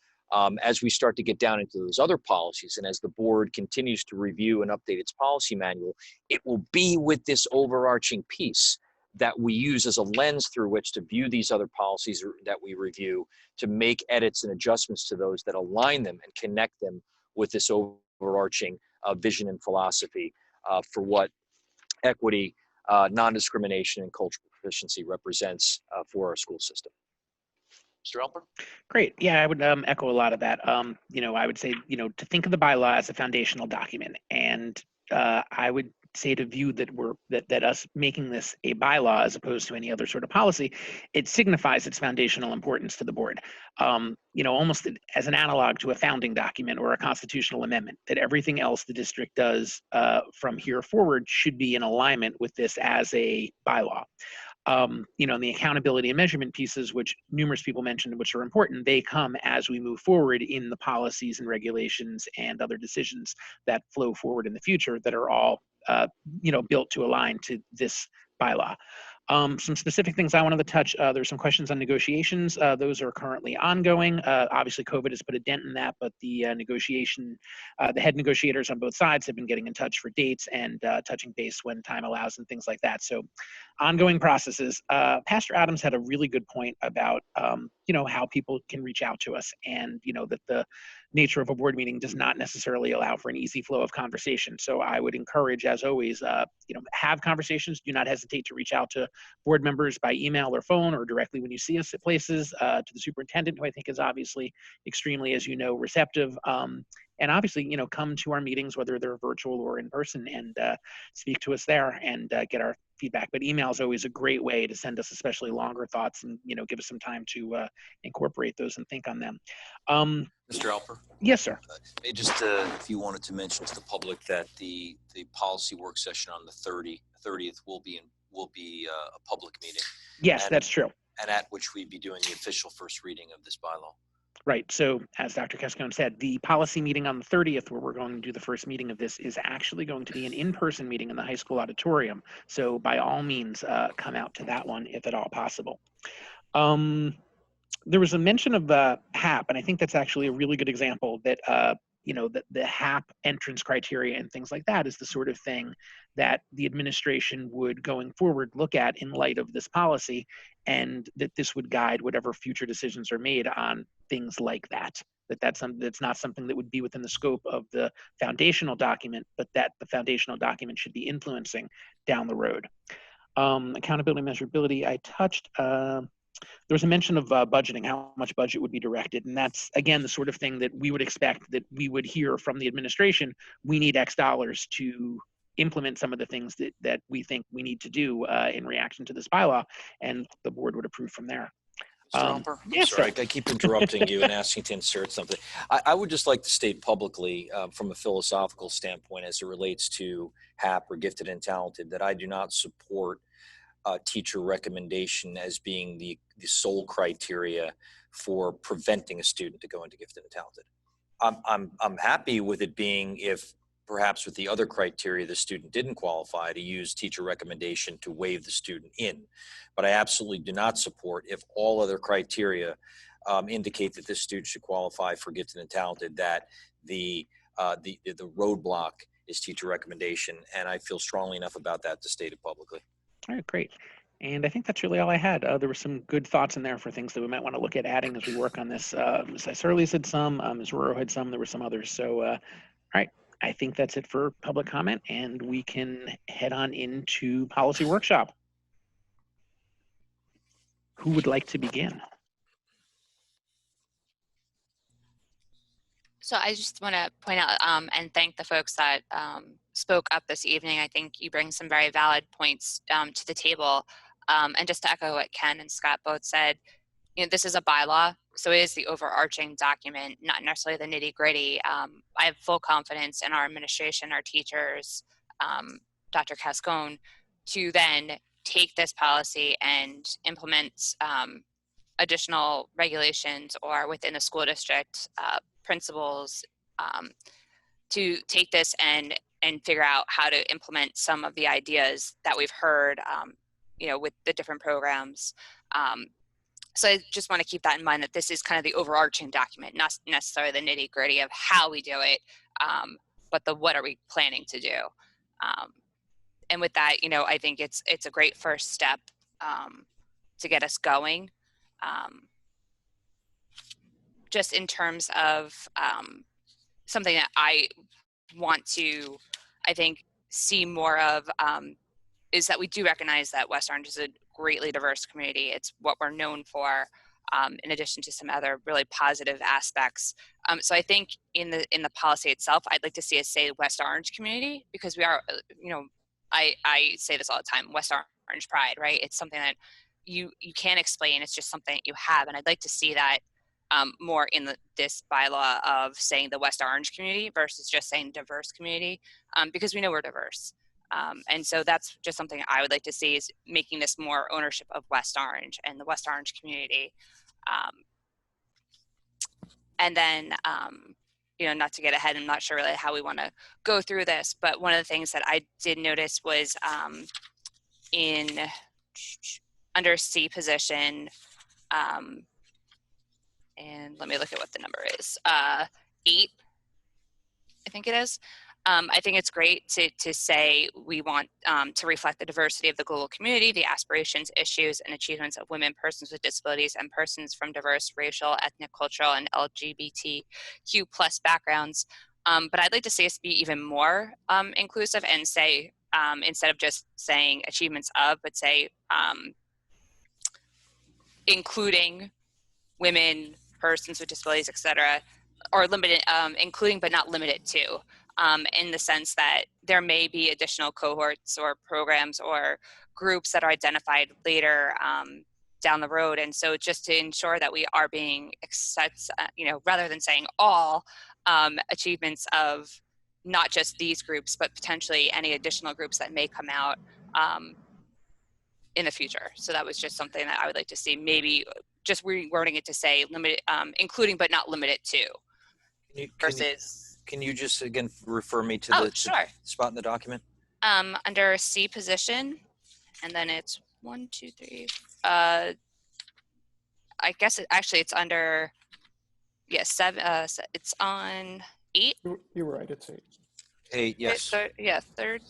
As we start to get down into those other policies, and as the board continues to review and update its policy manual, it will be with this overarching piece that we use as a lens through which to view these other policies that we review, to make edits and adjustments to those that align them and connect them with this overarching vision and philosophy for what equity, non-discrimination, and cultural proficiency represents for our school system. Mr. Elper? Great. Yeah, I would echo a lot of that. You know, I would say, you know, to think of the bylaw as a foundational document, and I would say to view that that us making this a bylaw as opposed to any other sort of policy, it signifies its foundational importance to the board. You know, almost as an analog to a founding document or a constitutional amendment, that everything else the district does from here forward should be in alignment with this as a bylaw. You know, and the accountability and measurement pieces, which numerous people mentioned, which are important, they come as we move forward in the policies and regulations and other decisions that flow forward in the future that are all, you know, built to align to this bylaw. Some specific things I wanted to touch, there's some questions on negotiations. Those are currently ongoing. Obviously, COVID has put a dent in that, but the the head negotiators on both sides have been getting in touch for dates and touching base when time allows and things like that. So ongoing processes. Pastor Adams had a really good point about, how people can reach out to us, and, that the nature of a board meeting does not necessarily allow for an easy flow of conversation. So I would encourage, as always, have conversations. Do not hesitate to reach out to board members by email or phone, or directly when you see us at places, to the superintendent, who I think is obviously extremely, as receptive. And obviously, come to our meetings, whether they're virtual or in person, and speak to us there and get our feedback. But email is always a great way to send us especially longer thoughts, and give us some time to incorporate those and think on them. Mr. Alper? Yes, sir. Just if you wanted to mention to the public that the policy work session on the 30th will be a public meeting. Yes, that's true. And at which we'd be doing the official first reading of this bylaw. Right. So as Dr. Cascone said, the policy meeting on the 30th, where we're going to do the first meeting of this, is actually going to be an in-person meeting in the high school auditorium. So by all means, come out to that one if at all possible. There was a mention of HAP, and I think that's actually a really good example that, that the HAP entrance criteria and things like that is the sort of thing that the administration would, going forward, look at in light of this policy, and that this would guide whatever future decisions are made on things like that. That's not something that would be within the scope of the foundational document, but that the foundational document should be influencing down the road. Accountability, measurability, I touched. There was a mention of budgeting, how much budget would be directed. And that's, again, the sort of thing that we would expect that we would hear from the administration. We need X dollars to implement some of the things that we think we need to do in reaction to this bylaw, and the board would approve from there. Mr. Alper? Yes, sorry, sir. I keep interrupting you and asking to insert something. I would just like to state publicly, from a philosophical standpoint, as it relates to HAP or gifted and talented, that I do not support teacher recommendation as being the sole criteria for preventing a student to go into gifted and talented. I'm happy with it being, if perhaps with the other criteria the student didn't qualify, to use teacher recommendation to waive the student in. But I absolutely do not support, if all other criteria indicate that this student should qualify for gifted and talented, that the roadblock is teacher recommendation. And I feel strongly enough about that to state it publicly. All right, great. And I think that's really all I had. There were some good thoughts in there for things that we might want to look at adding as we work on this. Ms. Iserles had some, Ms. Ruro had some, there were some others. So, all right, I think that's it for public comment, and we can head on into policy workshop. Who would like to begin? So I just want to point out and thank the folks that spoke up this evening. I think you bring some very valid points to the table. And just to echo what Ken and Scott both said, this is a bylaw, so it is the overarching document, not necessarily the nitty gritty. I have full confidence in our administration, our teachers, Dr. Cascone, to then take this policy and implement additional regulations, or within the school district, principals, to take this and figure out how to implement some of the ideas that we've heard, with the different programs. So I just want to keep that in mind, that this is kind of the overarching document, not necessarily the nitty gritty of how we do it, but the what are we planning to do. And with that, I think it's a great first step to get us going. Just in terms of something that I want to, I think, see more of, is that we do recognize that West Orange is a greatly diverse community. It's what we're known for, in addition to some other really positive aspects. So I think in the policy itself, I'd like to see us say West Orange community, because we are, I say this all the time, West Orange pride, right? It's something that you can't explain. It's just something that you have. And I'd like to see that more in this bylaw of saying the West Orange community versus just saying diverse community, because we know we're diverse. And so that's just something I would like to see, is making this more ownership of West Orange and the West Orange community. And then, not to get ahead, I'm not sure really how we want to go through this, but one of the things that I did notice was in under C position, and let me look at what the number is, 8, I think it is. I think it's great to say we want to reflect the diversity of the global community, the aspirations, issues, and achievements of women, persons with disabilities, and persons from diverse racial, ethnic, cultural, and LGBTQ plus backgrounds. But I'd like to see us be even more inclusive and say, instead of just saying achievements of, but say including women, persons with disabilities, et cetera, or limited, including but not limited to, in the sense that there may be additional cohorts or programs or groups that are identified later down the road. And so just to ensure that we are being, rather than saying all achievements of not just these groups, but potentially any additional groups that may come out in the future. So that was just something that I would like to see, maybe just rewording it to say limited, including but not limited to, Can you just again refer me to the sure. spot in the document? Under C position, and then it's 1, 2, 3. I guess it's under, yes, 7. It's on 8. You're right. It's 8. 8, yes. Third,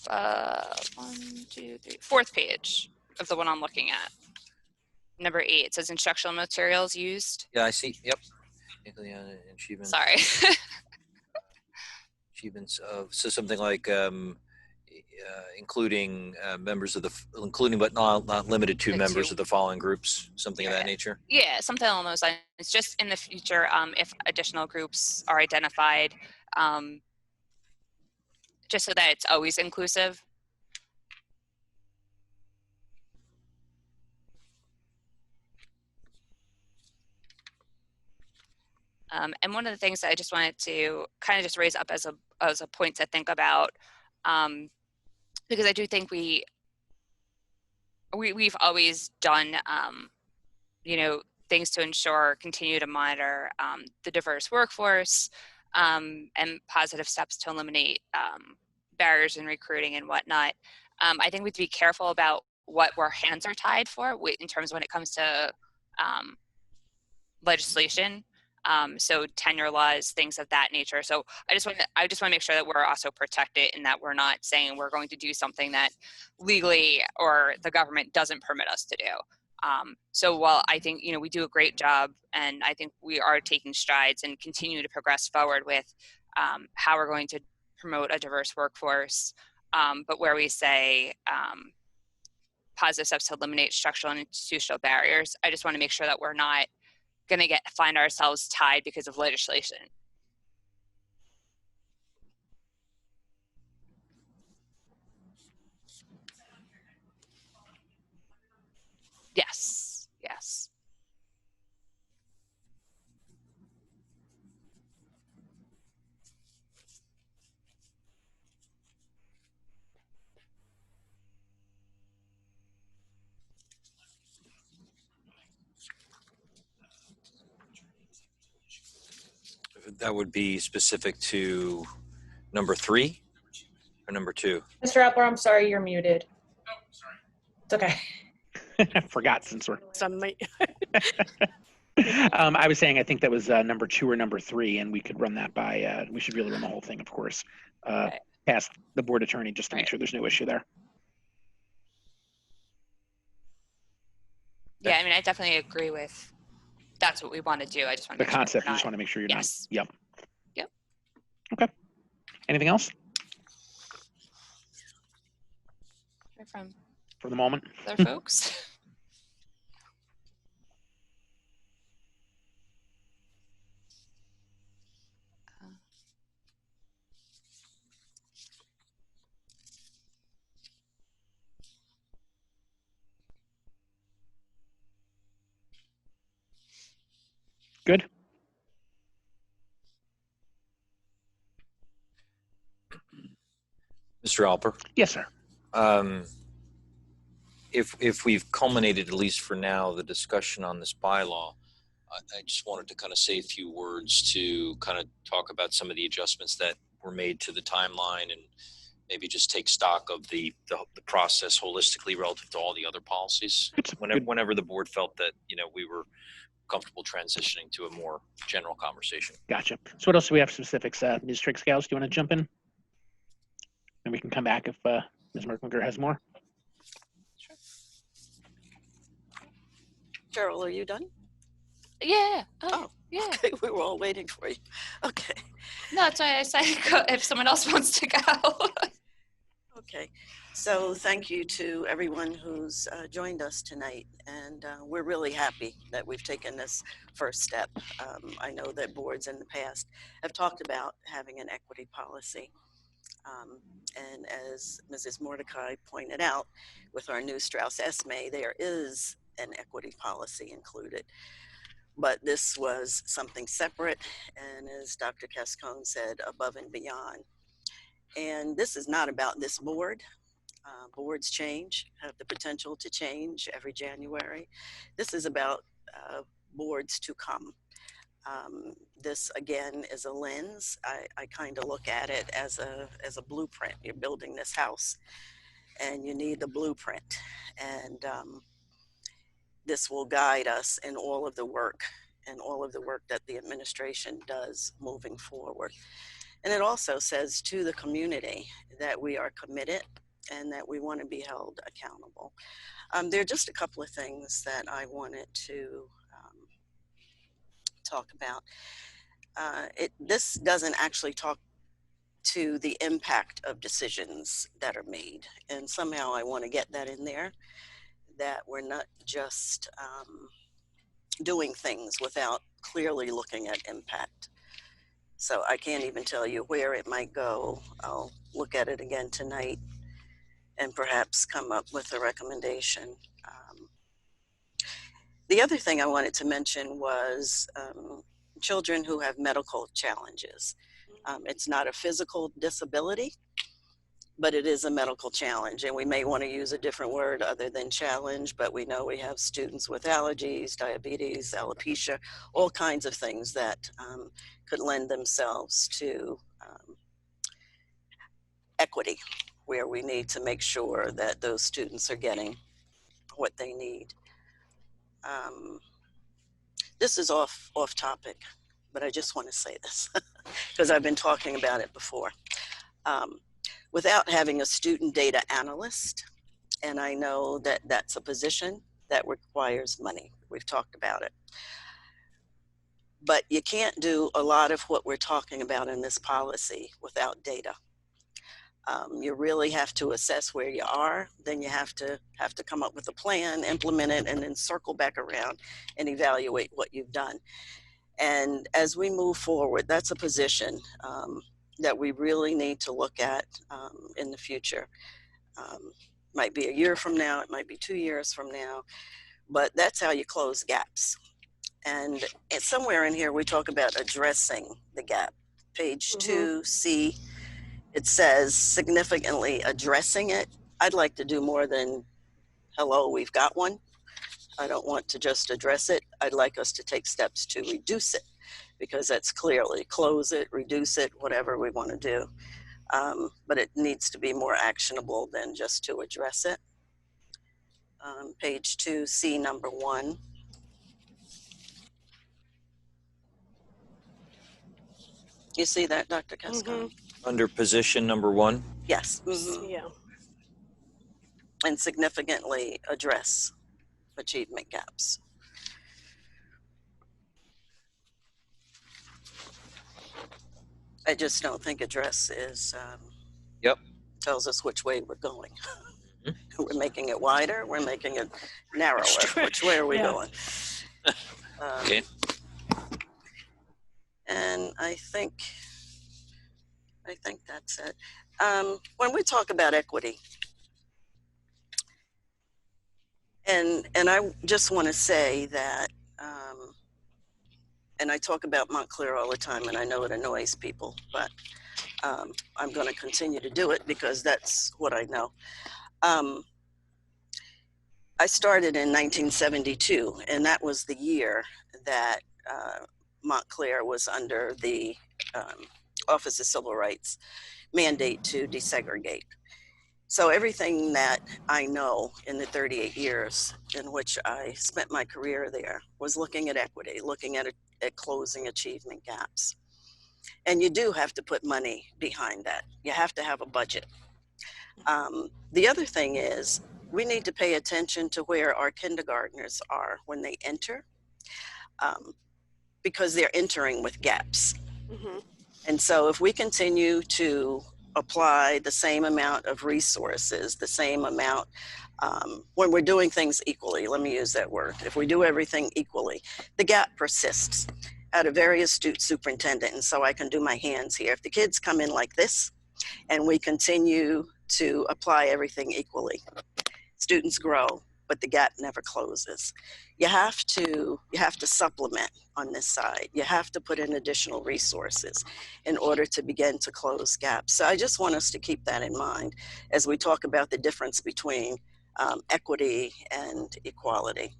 1, 2, 3, 4th page of the one I'm looking at. Number 8. It says instructional materials used. Yeah, I see. Yep. Achievements. Sorry. Achievements of, so something like including members of the, including but not limited to members of the following groups, something of that nature. Yeah, something along those lines. It's just in the future, if additional groups are identified, just so that it's always inclusive. And one of the things that I just wanted to kind of just raise up as a point to think about, because I do think we've always done, things to ensure, continue to monitor the diverse workforce, and positive steps to eliminate barriers in recruiting and whatnot. I think we have to be careful about what our hands are tied for in terms when it comes to legislation. So tenure laws, things of that nature. So I just want to make sure that we're also protected and that we're not saying we're going to do something that legally or the government doesn't permit us to do. So while I think, we do a great job, and I think we are taking strides and continue to progress forward with how we're going to promote a diverse workforce, but where we say positive steps to eliminate structural and institutional barriers, I just want to make sure that we're not going to find ourselves tied because of legislation. Yes, yes. That would be specific to number 3 or number 2? Mr. Appler, I'm sorry, you're muted. Oh, sorry. It's okay. I forgot since we're. I was saying I think that was number 2 or number 3, and we could run that by. We should really run the whole thing, of course, past the board attorney just to make sure there's no issue there. Yeah, I mean, I definitely agree with. That's what we want to do. I just want to the concept. You just want to make sure you're not. Yep. Yep. Okay. Anything else? From for the moment. Other folks. Good. Mr. Alper? Yes, sir. If we've culminated, at least for now, the discussion on this bylaw, I just wanted to kind of say a few words to kind of talk about some of the adjustments that were made to the timeline and maybe just take stock of the process holistically relative to all the other policies. Whenever the board felt that, you know, we were comfortable transitioning to a more general conversation. Gotcha. So what else do we have specifics? Ms. Trigg-Scales, do you want to jump in? And we can come back if Ms. Merklinger has more. Cheryl, are you done? Yeah. Oh, yeah. Okay, we were all waiting for you. Okay. No, that's why I said go if someone else wants to go. Okay, so thank you to everyone who's joined us tonight, and we're really happy that we've taken this first step. I know that boards in the past have talked about having an equity policy, and as Mrs. Mordecai pointed out, with our new Strauss-Esme, there is an equity policy included. But this was something separate, and as Dr. Cascone said, above and beyond. And this is not about this board. Boards change, have the potential to change every January. This is about boards to come. This again is a lens. I kind of look at it as a blueprint. You're building this house and you need the blueprint. And this will guide us in all of the work that the administration does moving forward. And it also says to the community that we are committed and that we want to be held accountable. There are just a couple of things that I wanted to talk about. This doesn't actually talk to the impact of decisions that are made. And somehow I want to get that in there, that we're not just doing things without clearly looking at impact. So I can't even tell you where it might go. I'll look at it again tonight and perhaps come up with a recommendation. The other thing I wanted to mention was children who have medical challenges. It's not a physical disability, but it is a medical challenge, and we may want to use a different word other than challenge, but we know we have students with allergies, diabetes, alopecia, all kinds of things that could lend themselves to equity, where we need to make sure that those students are getting what they need. This is off topic, but I just want to say this because I've been talking about it before. Without having a student data analyst, and I know that that's a position that requires money. We've talked about it. But you can't do a lot of what we're talking about in this policy without data. You really have to assess where you are, then you have to come up with a plan, implement it, and then circle back around and evaluate what you've done. And as we move forward, that's a position that we really need to look at in the future. Might be a year from now, it might be 2 years from now, but that's how you close gaps. And somewhere in here, we talk about addressing the gap. Page 2C, it says significantly addressing it. I'd like to do more than, hello, we've got one. I don't want to just address it. I'd like us to take steps to reduce it, because that's clearly close it, reduce it, whatever we want to do. But it needs to be more actionable than just to address it. Page 2C, number 1. You see that, Dr. Cascone? Under position number 1? Yes. Yeah. And significantly address achievement gaps. I just don't think address is, tells us which way we're going. We're making it wider, we're making it narrower. Which way are we going? Okay. And I think that's it. When we talk about equity, and I just want to say that, and I talk about Montclair all the time, and I know it annoys people, but I'm going to continue to do it because that's what I know. I started in 1972, and that was the year that Montclair was under the Office of Civil Rights. mandate to desegregate. So everything that I know in the 38 years in which I spent my career there was looking at equity, looking at closing achievement gaps. And you do have to put money behind that. You have to have a budget. The other thing is we need to pay attention to where our kindergartners are when they enter, because they're entering with gaps. Mm-hmm. And so if we continue to apply the same amount of resources, the same amount, when we're doing things equally, let me use that word. If we do everything equally, the gap persists. I had a very astute superintendent, and so I can do my hands here. If the kids come in like this and we continue to apply everything equally, students grow, but the gap never closes. You have to supplement on this side. You have to put in additional resources in order to begin to close gaps. So I just want us to keep that in mind as we talk about the difference between equity and equality.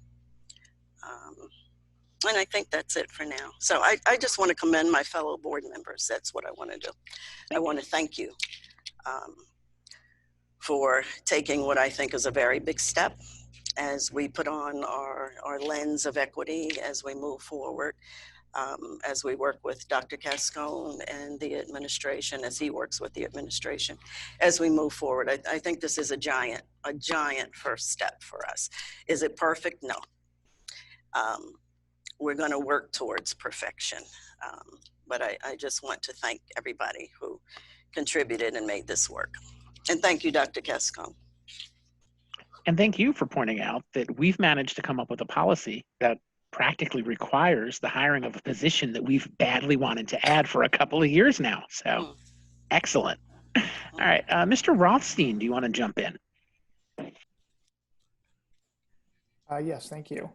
And I think that's it for now. So I just want to commend my fellow board members. That's what I want to do. I want to thank you for taking what I think is a very big step as we put on our lens of equity as we move forward, as we work with Dr. Cascone and the administration, as he works with the administration, as we move forward. I think this is a giant first step for us. Is it perfect? No. We're going to work towards perfection. But I just want to thank everybody who contributed and made this work. And thank you, Dr. Cascone. And thank you for pointing out that we've managed to come up with a policy that practically requires the hiring of a position that we've badly wanted to add for a couple of years now. So excellent. All right, Mr. Rothstein, do you want to jump in? Yes, thank you.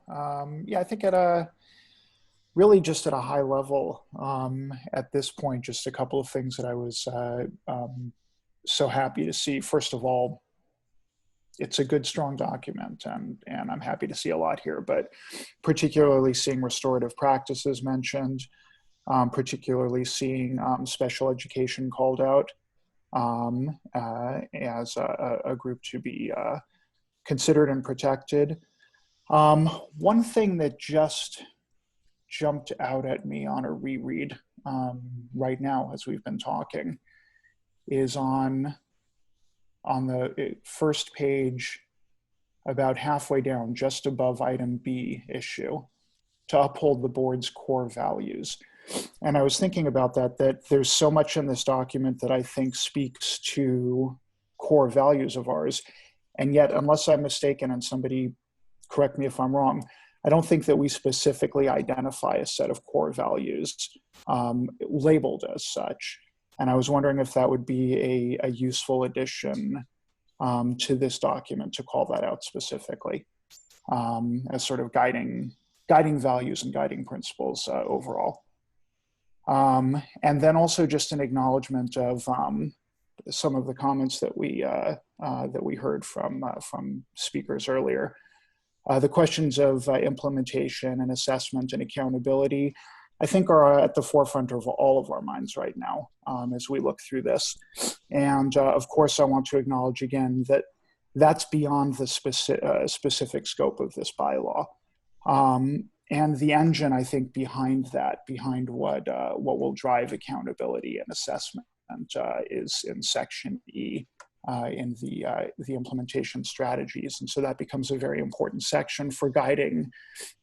Yeah, I think really just at a high level, at this point, just a couple of things that I was so happy to see. First of all, it's a good, strong document, and I'm happy to see a lot here, but particularly seeing restorative practices mentioned, particularly seeing special education called out as a group to be considered and protected. One thing that just jumped out at me on a reread right now as we've been talking is on the first page, about halfway down, just above item B, issue, to uphold the board's core values. And I was thinking about that there's so much in this document that I think speaks to core values of ours. And yet, unless I'm mistaken, and somebody correct me if I'm wrong, I don't think that we specifically identify a set of core values labeled as such. And I was wondering if that would be a useful addition to this document to call that out specifically as sort of guiding values and guiding principles overall. And then also just an acknowledgement of some of the comments that we heard from speakers earlier. The questions of implementation and assessment and accountability, I think, are at the forefront of all of our minds right now as we look through this. And of course, I want to acknowledge again that that's beyond the specific scope of this bylaw. And the engine, I think, behind that, behind what will drive accountability and assessment is in section E. In the implementation strategies. And so that becomes a very important section for guiding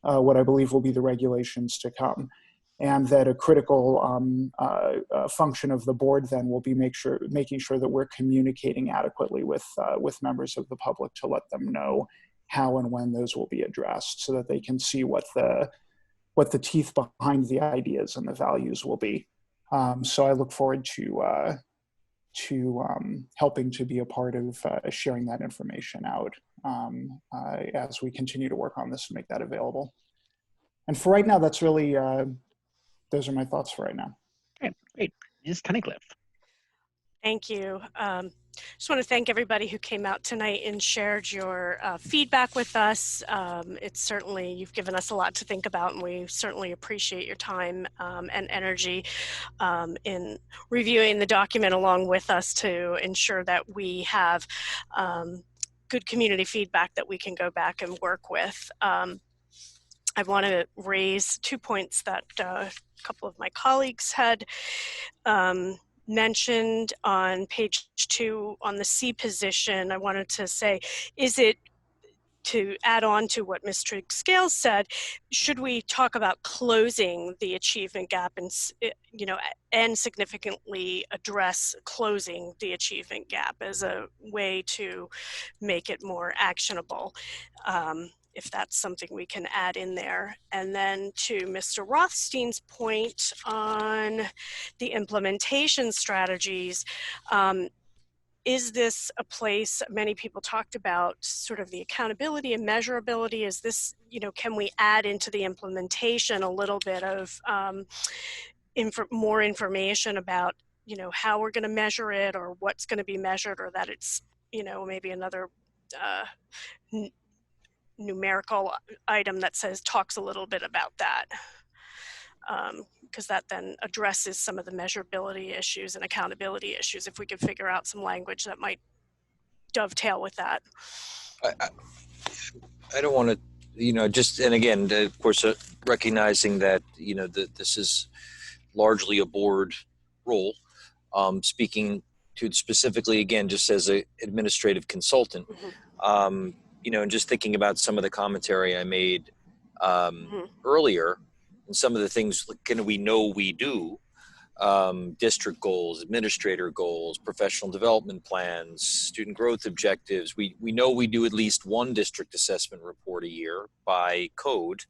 what I believe will be the regulations to come. And that a critical function of the board then will be making sure that we're communicating adequately with members of the public to let them know how and when those will be addressed, so that they can see what the teeth behind the ideas and the values will be. So I look forward to helping to be a part of sharing that information out as we continue to work on this and make that available. And for right now, that's really, those are my thoughts for right now. Okay, great. Ms. Tunnicliffe. Thank you. Just want to thank everybody who came out tonight and shared your feedback with us. It's certainly, you've given us a lot to think about, and we certainly appreciate your time and energy in reviewing the document along with us to ensure that we have good community feedback that we can go back and work with. I want to raise 2 points that a couple of my colleagues had mentioned on page 2 on the C position. I wanted to say, is it, to add on to what Ms. Trigg-Scales said, should we talk about closing the achievement gap and, and significantly address closing the achievement gap as a way to make it more actionable? If that's something we can add in there. And then to Mr. Rothstein's point on the implementation strategies, is this a place, many people talked about sort of the accountability and measurability, is this, can we add into the implementation a little bit of more information about, how we're going to measure it or what's going to be measured, or that it's, maybe another numerical item that talks a little bit about that, because that then addresses some of the measurability issues and accountability issues, if we could figure out some language that might dovetail with that. I don't want to, just, and again, of course, recognizing that, this is largely a board role, speaking to specifically, again, just as an administrative consultant, and just thinking about some of the commentary I made earlier, and some of the things we know we do, district goals, administrator goals, professional development plans, student growth objectives. We know we do at least one district assessment report a year by code,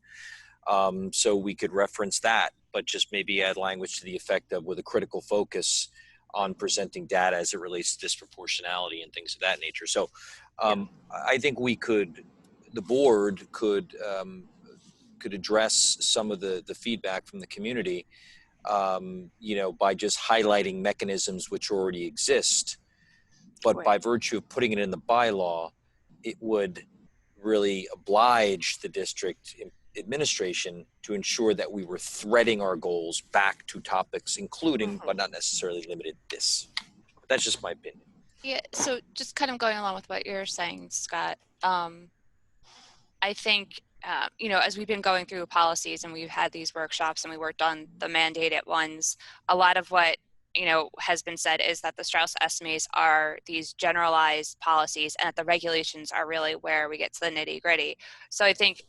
so we could reference that, but just maybe add language to the effect of, with a critical focus on presenting data as it relates to disproportionality and things of that nature. So I think the board could address some of the feedback from the community, by just highlighting mechanisms which already exist. But by virtue of putting it in the bylaw, it would really oblige the district administration to ensure that we were threading our goals back to topics, including, but not necessarily limited to this. But that's just my opinion. Yeah, so just kind of going along with what you're saying, Scott, I think, as we've been going through policies and we've had these workshops and we worked on the mandated ones, a lot of what, has been said is that the Strauss estimates are these generalized policies and that the regulations are really where we get to the nitty gritty. So I think,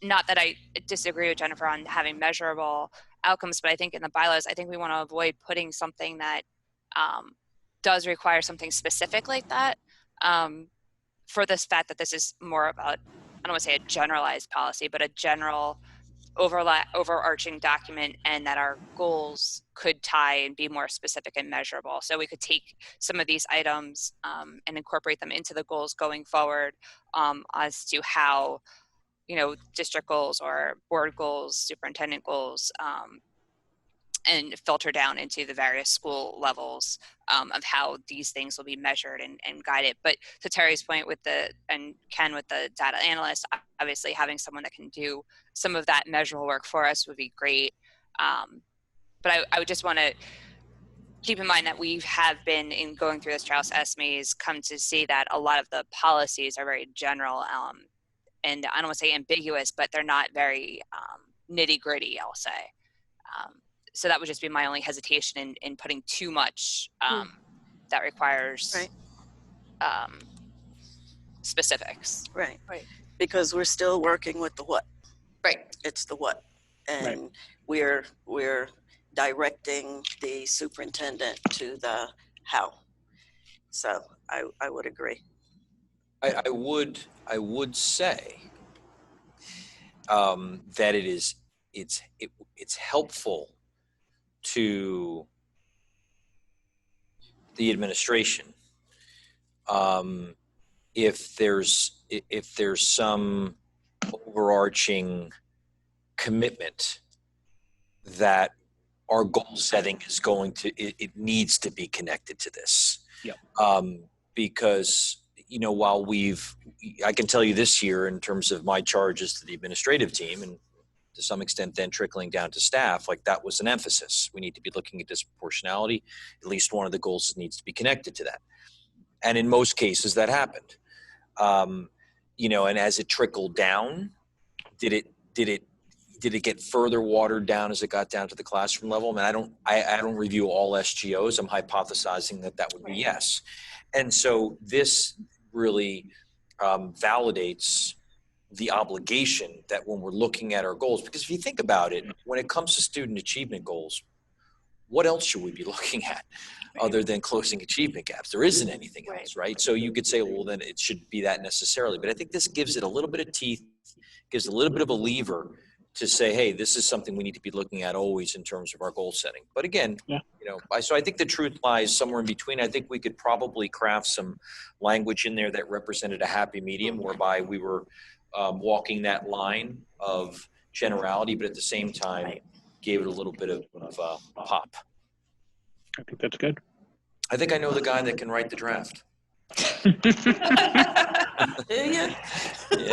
not that I disagree with Jennifer on having measurable outcomes, but I think in the bylaws, I think we want to avoid putting something that does require something specific like that, for this fact that this is more about, I don't want to say a generalized policy, but a general overarching document, and that our goals could tie and be more specific and measurable. So we could take some of these items and incorporate them into the goals going forward, as to how, district goals or board goals, superintendent goals, and filter down into the various school levels of how these things will be measured and guided. But to Terry's point and Ken with the data analyst, obviously having someone that can do some of that measurable work for us would be great. But I would just want to keep in mind that we have been, in going through the Strauss estimates, come to see that a lot of the policies are very general, and I don't want to say ambiguous, but they're not very nitty gritty, I'll say. So that would just be my only hesitation in putting too much that requires specifics. Right. Because we're still working with the what. Right. It's the what. And we're directing the superintendent to the how. So I would agree. I would say that it's helpful to the administration if there's some overarching commitment that our goal setting is going to, it needs to be connected to this. Yep. Because, you know, while I can tell you this year in terms of my charges to the administrative team, and to some extent then trickling down to staff, like that was an emphasis. We need to be looking at disproportionality. At least one of the goals needs to be connected to that. And in most cases that happened. You know, and as it trickled down, did it get further watered down as it got down to the classroom level? I mean, I don't review all SGOs. I'm hypothesizing that would be yes. And so this really validates the obligation that when we're looking at our goals, because if you think about it, when it comes to student achievement goals, what else should we be looking at other than closing achievement gaps? There isn't anything else, right? So you could say, well, then it should be that necessarily. But I think this gives it a little bit of teeth, gives a little bit of a lever to say, hey, this is something we need to be looking at always in terms of our goal setting. But again, you know, so I think the truth lies somewhere in between. I think we could probably craft some language in there that represented a happy medium whereby we were walking that line of generality, but at the same time gave it a little bit of pop. I think that's good. I think I know the guy that can write the draft.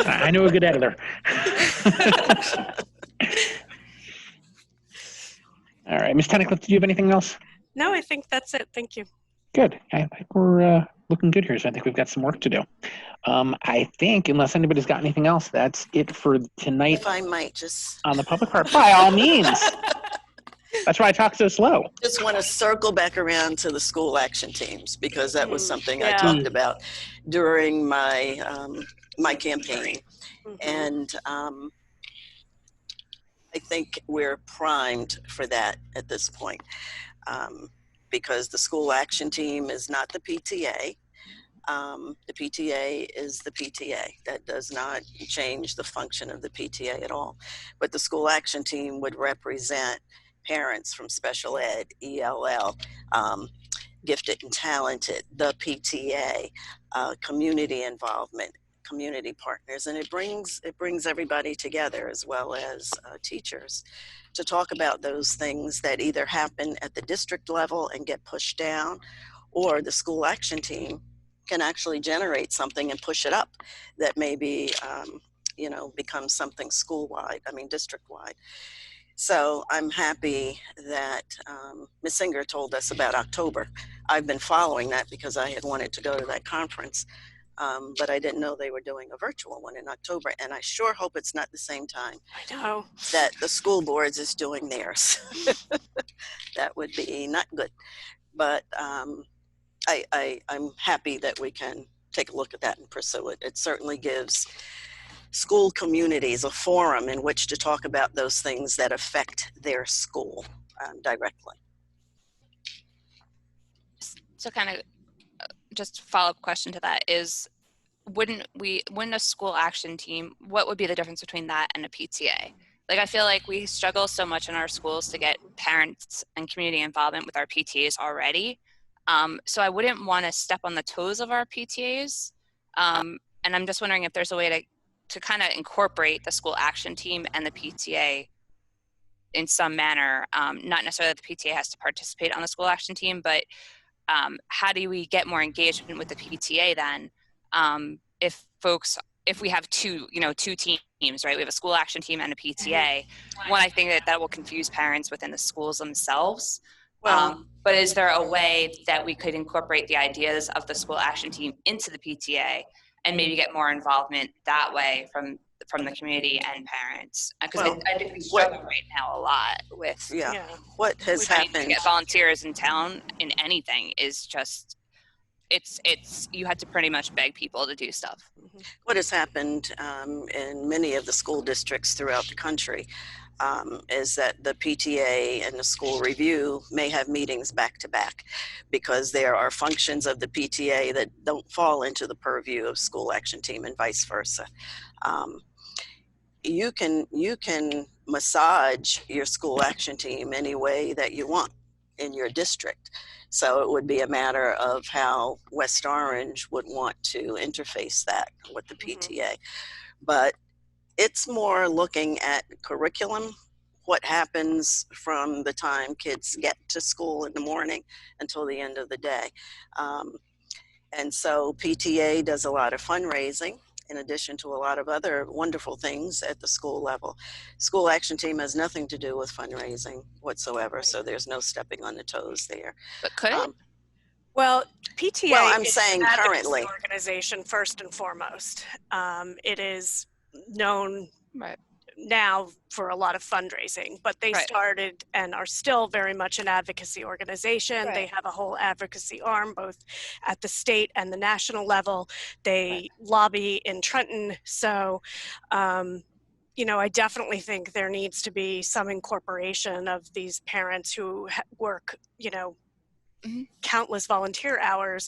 I know a good editor. All right, Ms. Tennicliff, do you have anything else? No, I think that's it. Thank you. Good. I think we're looking good here, so I think we've got some work to do. I think, unless anybody's got anything else, that's it for tonight. If I might just... On the public part, by all means. That's why I talk so slow. Just want to circle back around to the school action teams, because that was something I talked about during my my campaign. And I think we're primed for that at this point, because the school action team is not the PTA. The PTA is the PTA. That does not change the function of the PTA at all. But the school action team would represent parents from special ed, ELL, gifted and talented, the PTA, community involvement, community partners, and it brings everybody together, as well as teachers, to talk about those things that either happen at the district level and get pushed down, or the school action team can actually generate something and push it up that maybe you know, becomes something school-wide, I mean district-wide. So I'm happy that Ms. Singer told us about October. I've been following that because I had wanted to go to that conference, but I didn't know they were doing a virtual one in October, and I sure hope it's not the same time that the school boards is doing theirs. That would be not good, but I'm happy that we can take a look at that and pursue it. It certainly gives school communities a forum in which to talk about those things that affect their school directly. So kind of just follow-up question to that is, wouldn't a school action team, what would be the difference between that and a PTA? Like, I feel like we struggle so much in our schools to get parents and community involvement with our PTAs already. So I wouldn't want to step on the toes of our PTAs. And I'm just wondering if there's a way to kind of incorporate the school action team and the PTA in some manner, not necessarily that the PTA has to participate on the school action team, but how do we get more engagement with the PTA then? If we have two teams, right? We have a school action team and a PTA. One, I think that will confuse parents within the schools themselves. But is there a way that we could incorporate the ideas of the school action team into the PTA and maybe get more involvement that way from the community and parents? Because I think we struggle right now a lot with what has happened. To get volunteers in town in anything is just, it's you had to pretty much beg people to do stuff. What has happened in many of the school districts throughout the country is that the PTA and the school review may have meetings back to back, because there are functions of the PTA that don't fall into the purview of school action team, and vice versa. You can massage your school action team any way that you want in your district. So it would be a matter of how West Orange would want to interface that with the PTA. But it's more looking at curriculum what happens from the time kids get to school in the morning until the end of the day. And so PTA does a lot of fundraising in addition to a lot of other wonderful things at the school level. School Action Team has nothing to do with fundraising whatsoever, so there's no stepping on the toes there. But could it? Well, PTA I'm is saying an advocacy currently. organization first and foremost. It is known now for a lot of fundraising, but they started and are still very much an advocacy organization. They have a whole advocacy arm, both at the state and the national level. They lobby in Trenton. So, you know, I definitely think there needs to be some incorporation of these parents who work, you know, countless volunteer hours.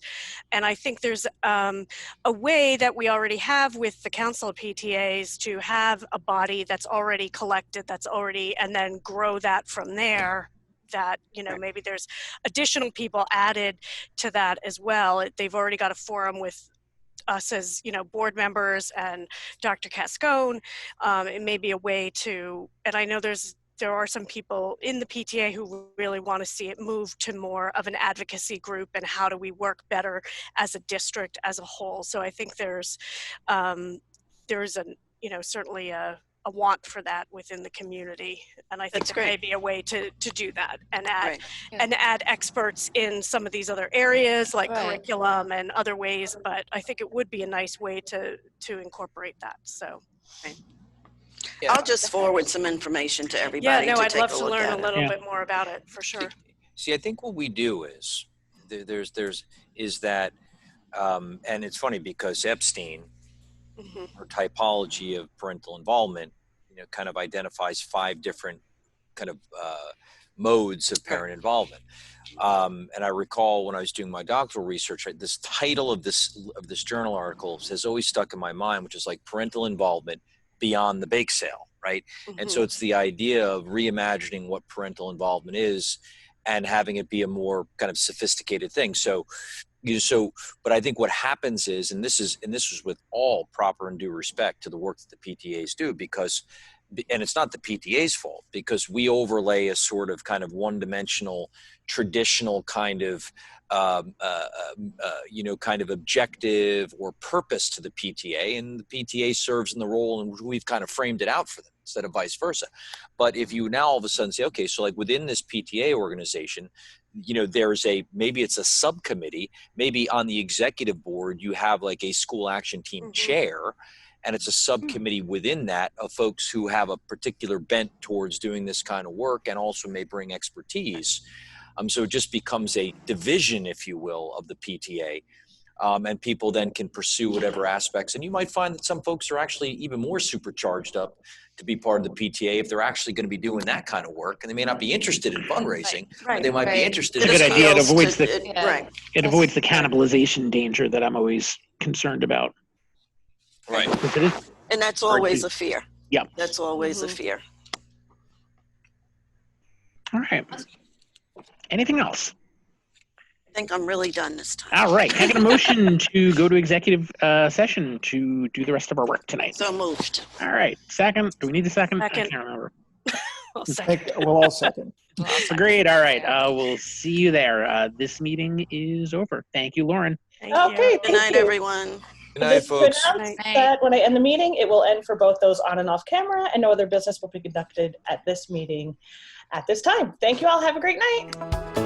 And I think there's a way that we already have with the Council of PTAs to have a body that's already collected, that's already, and then grow that from there, that, you know, maybe there's additional people added to that as well. They've already got a forum with us as, you know, board members and Dr. Cascone. It may be a way to, and I know there are some people in the PTA who really want to see it move to more of an advocacy group, and how do we work better as a district as a whole. So I think there's you know, certainly a want for that within the community, and I think there may be a way to do that and add and add experts in some of these other areas like curriculum and other ways. But I think it would be a nice way to incorporate that. So. Yeah. I'll just forward some information to everybody. Yeah, no, I'd love take to a look learn at a little bit more about it for sure. See, I think what we do is is that, and it's funny because Epstein, her typology of parental involvement, you know, kind of identifies 5 different kind of modes of parent involvement. And I recall when I was doing my doctoral research, this title of this journal article has always stuck in my mind, which is like parental involvement beyond the bake sale, right? And so it's the idea of reimagining what parental involvement is and having it be a more kind of sophisticated thing. So, but I think what happens is, and this is with all proper and due respect to the work that the PTAs do, because, and it's not the PTA's fault, because we overlay a sort of kind of one-dimensional, traditional kind of, you know, kind of objective or purpose to the PTA, and the PTA serves in the role, and we've kind of framed it out for them instead of vice versa. But if you now all of a sudden say, okay, so like within this PTA organization, you know, there's maybe it's a subcommittee, maybe on the executive board, you have like a school action team chair, and it's a subcommittee within that of folks who have a particular bent towards doing this kind of work and also may bring expertise. So it just becomes a division, if you will, of the PTA. And people then can pursue whatever aspects. And you might find that some folks are actually even more supercharged up to be part of the PTA if they're actually going to be doing that kind of work. And they may not be interested in fundraising, but they might be interested in It's a good idea. It avoids it avoids the cannibalization danger that I'm always concerned about. Right. And that's always a fear. Yeah. That's always a fear. All right. Anything else? I think I'm really done this time. All right. Can I get a motion to go to executive session to do the rest of our work tonight? So moved. All right. Second. Do we need a second? Second. I can't remember. We'll all second. Agreed. All right. We'll see you there. This meeting is over. Thank you, Lauren. Okay. Good night, everyone. Good night, folks. That when I end the meeting, it will end for both those on and off camera, and no other business will be conducted at this meeting at this time. Thank you all. Have a great night.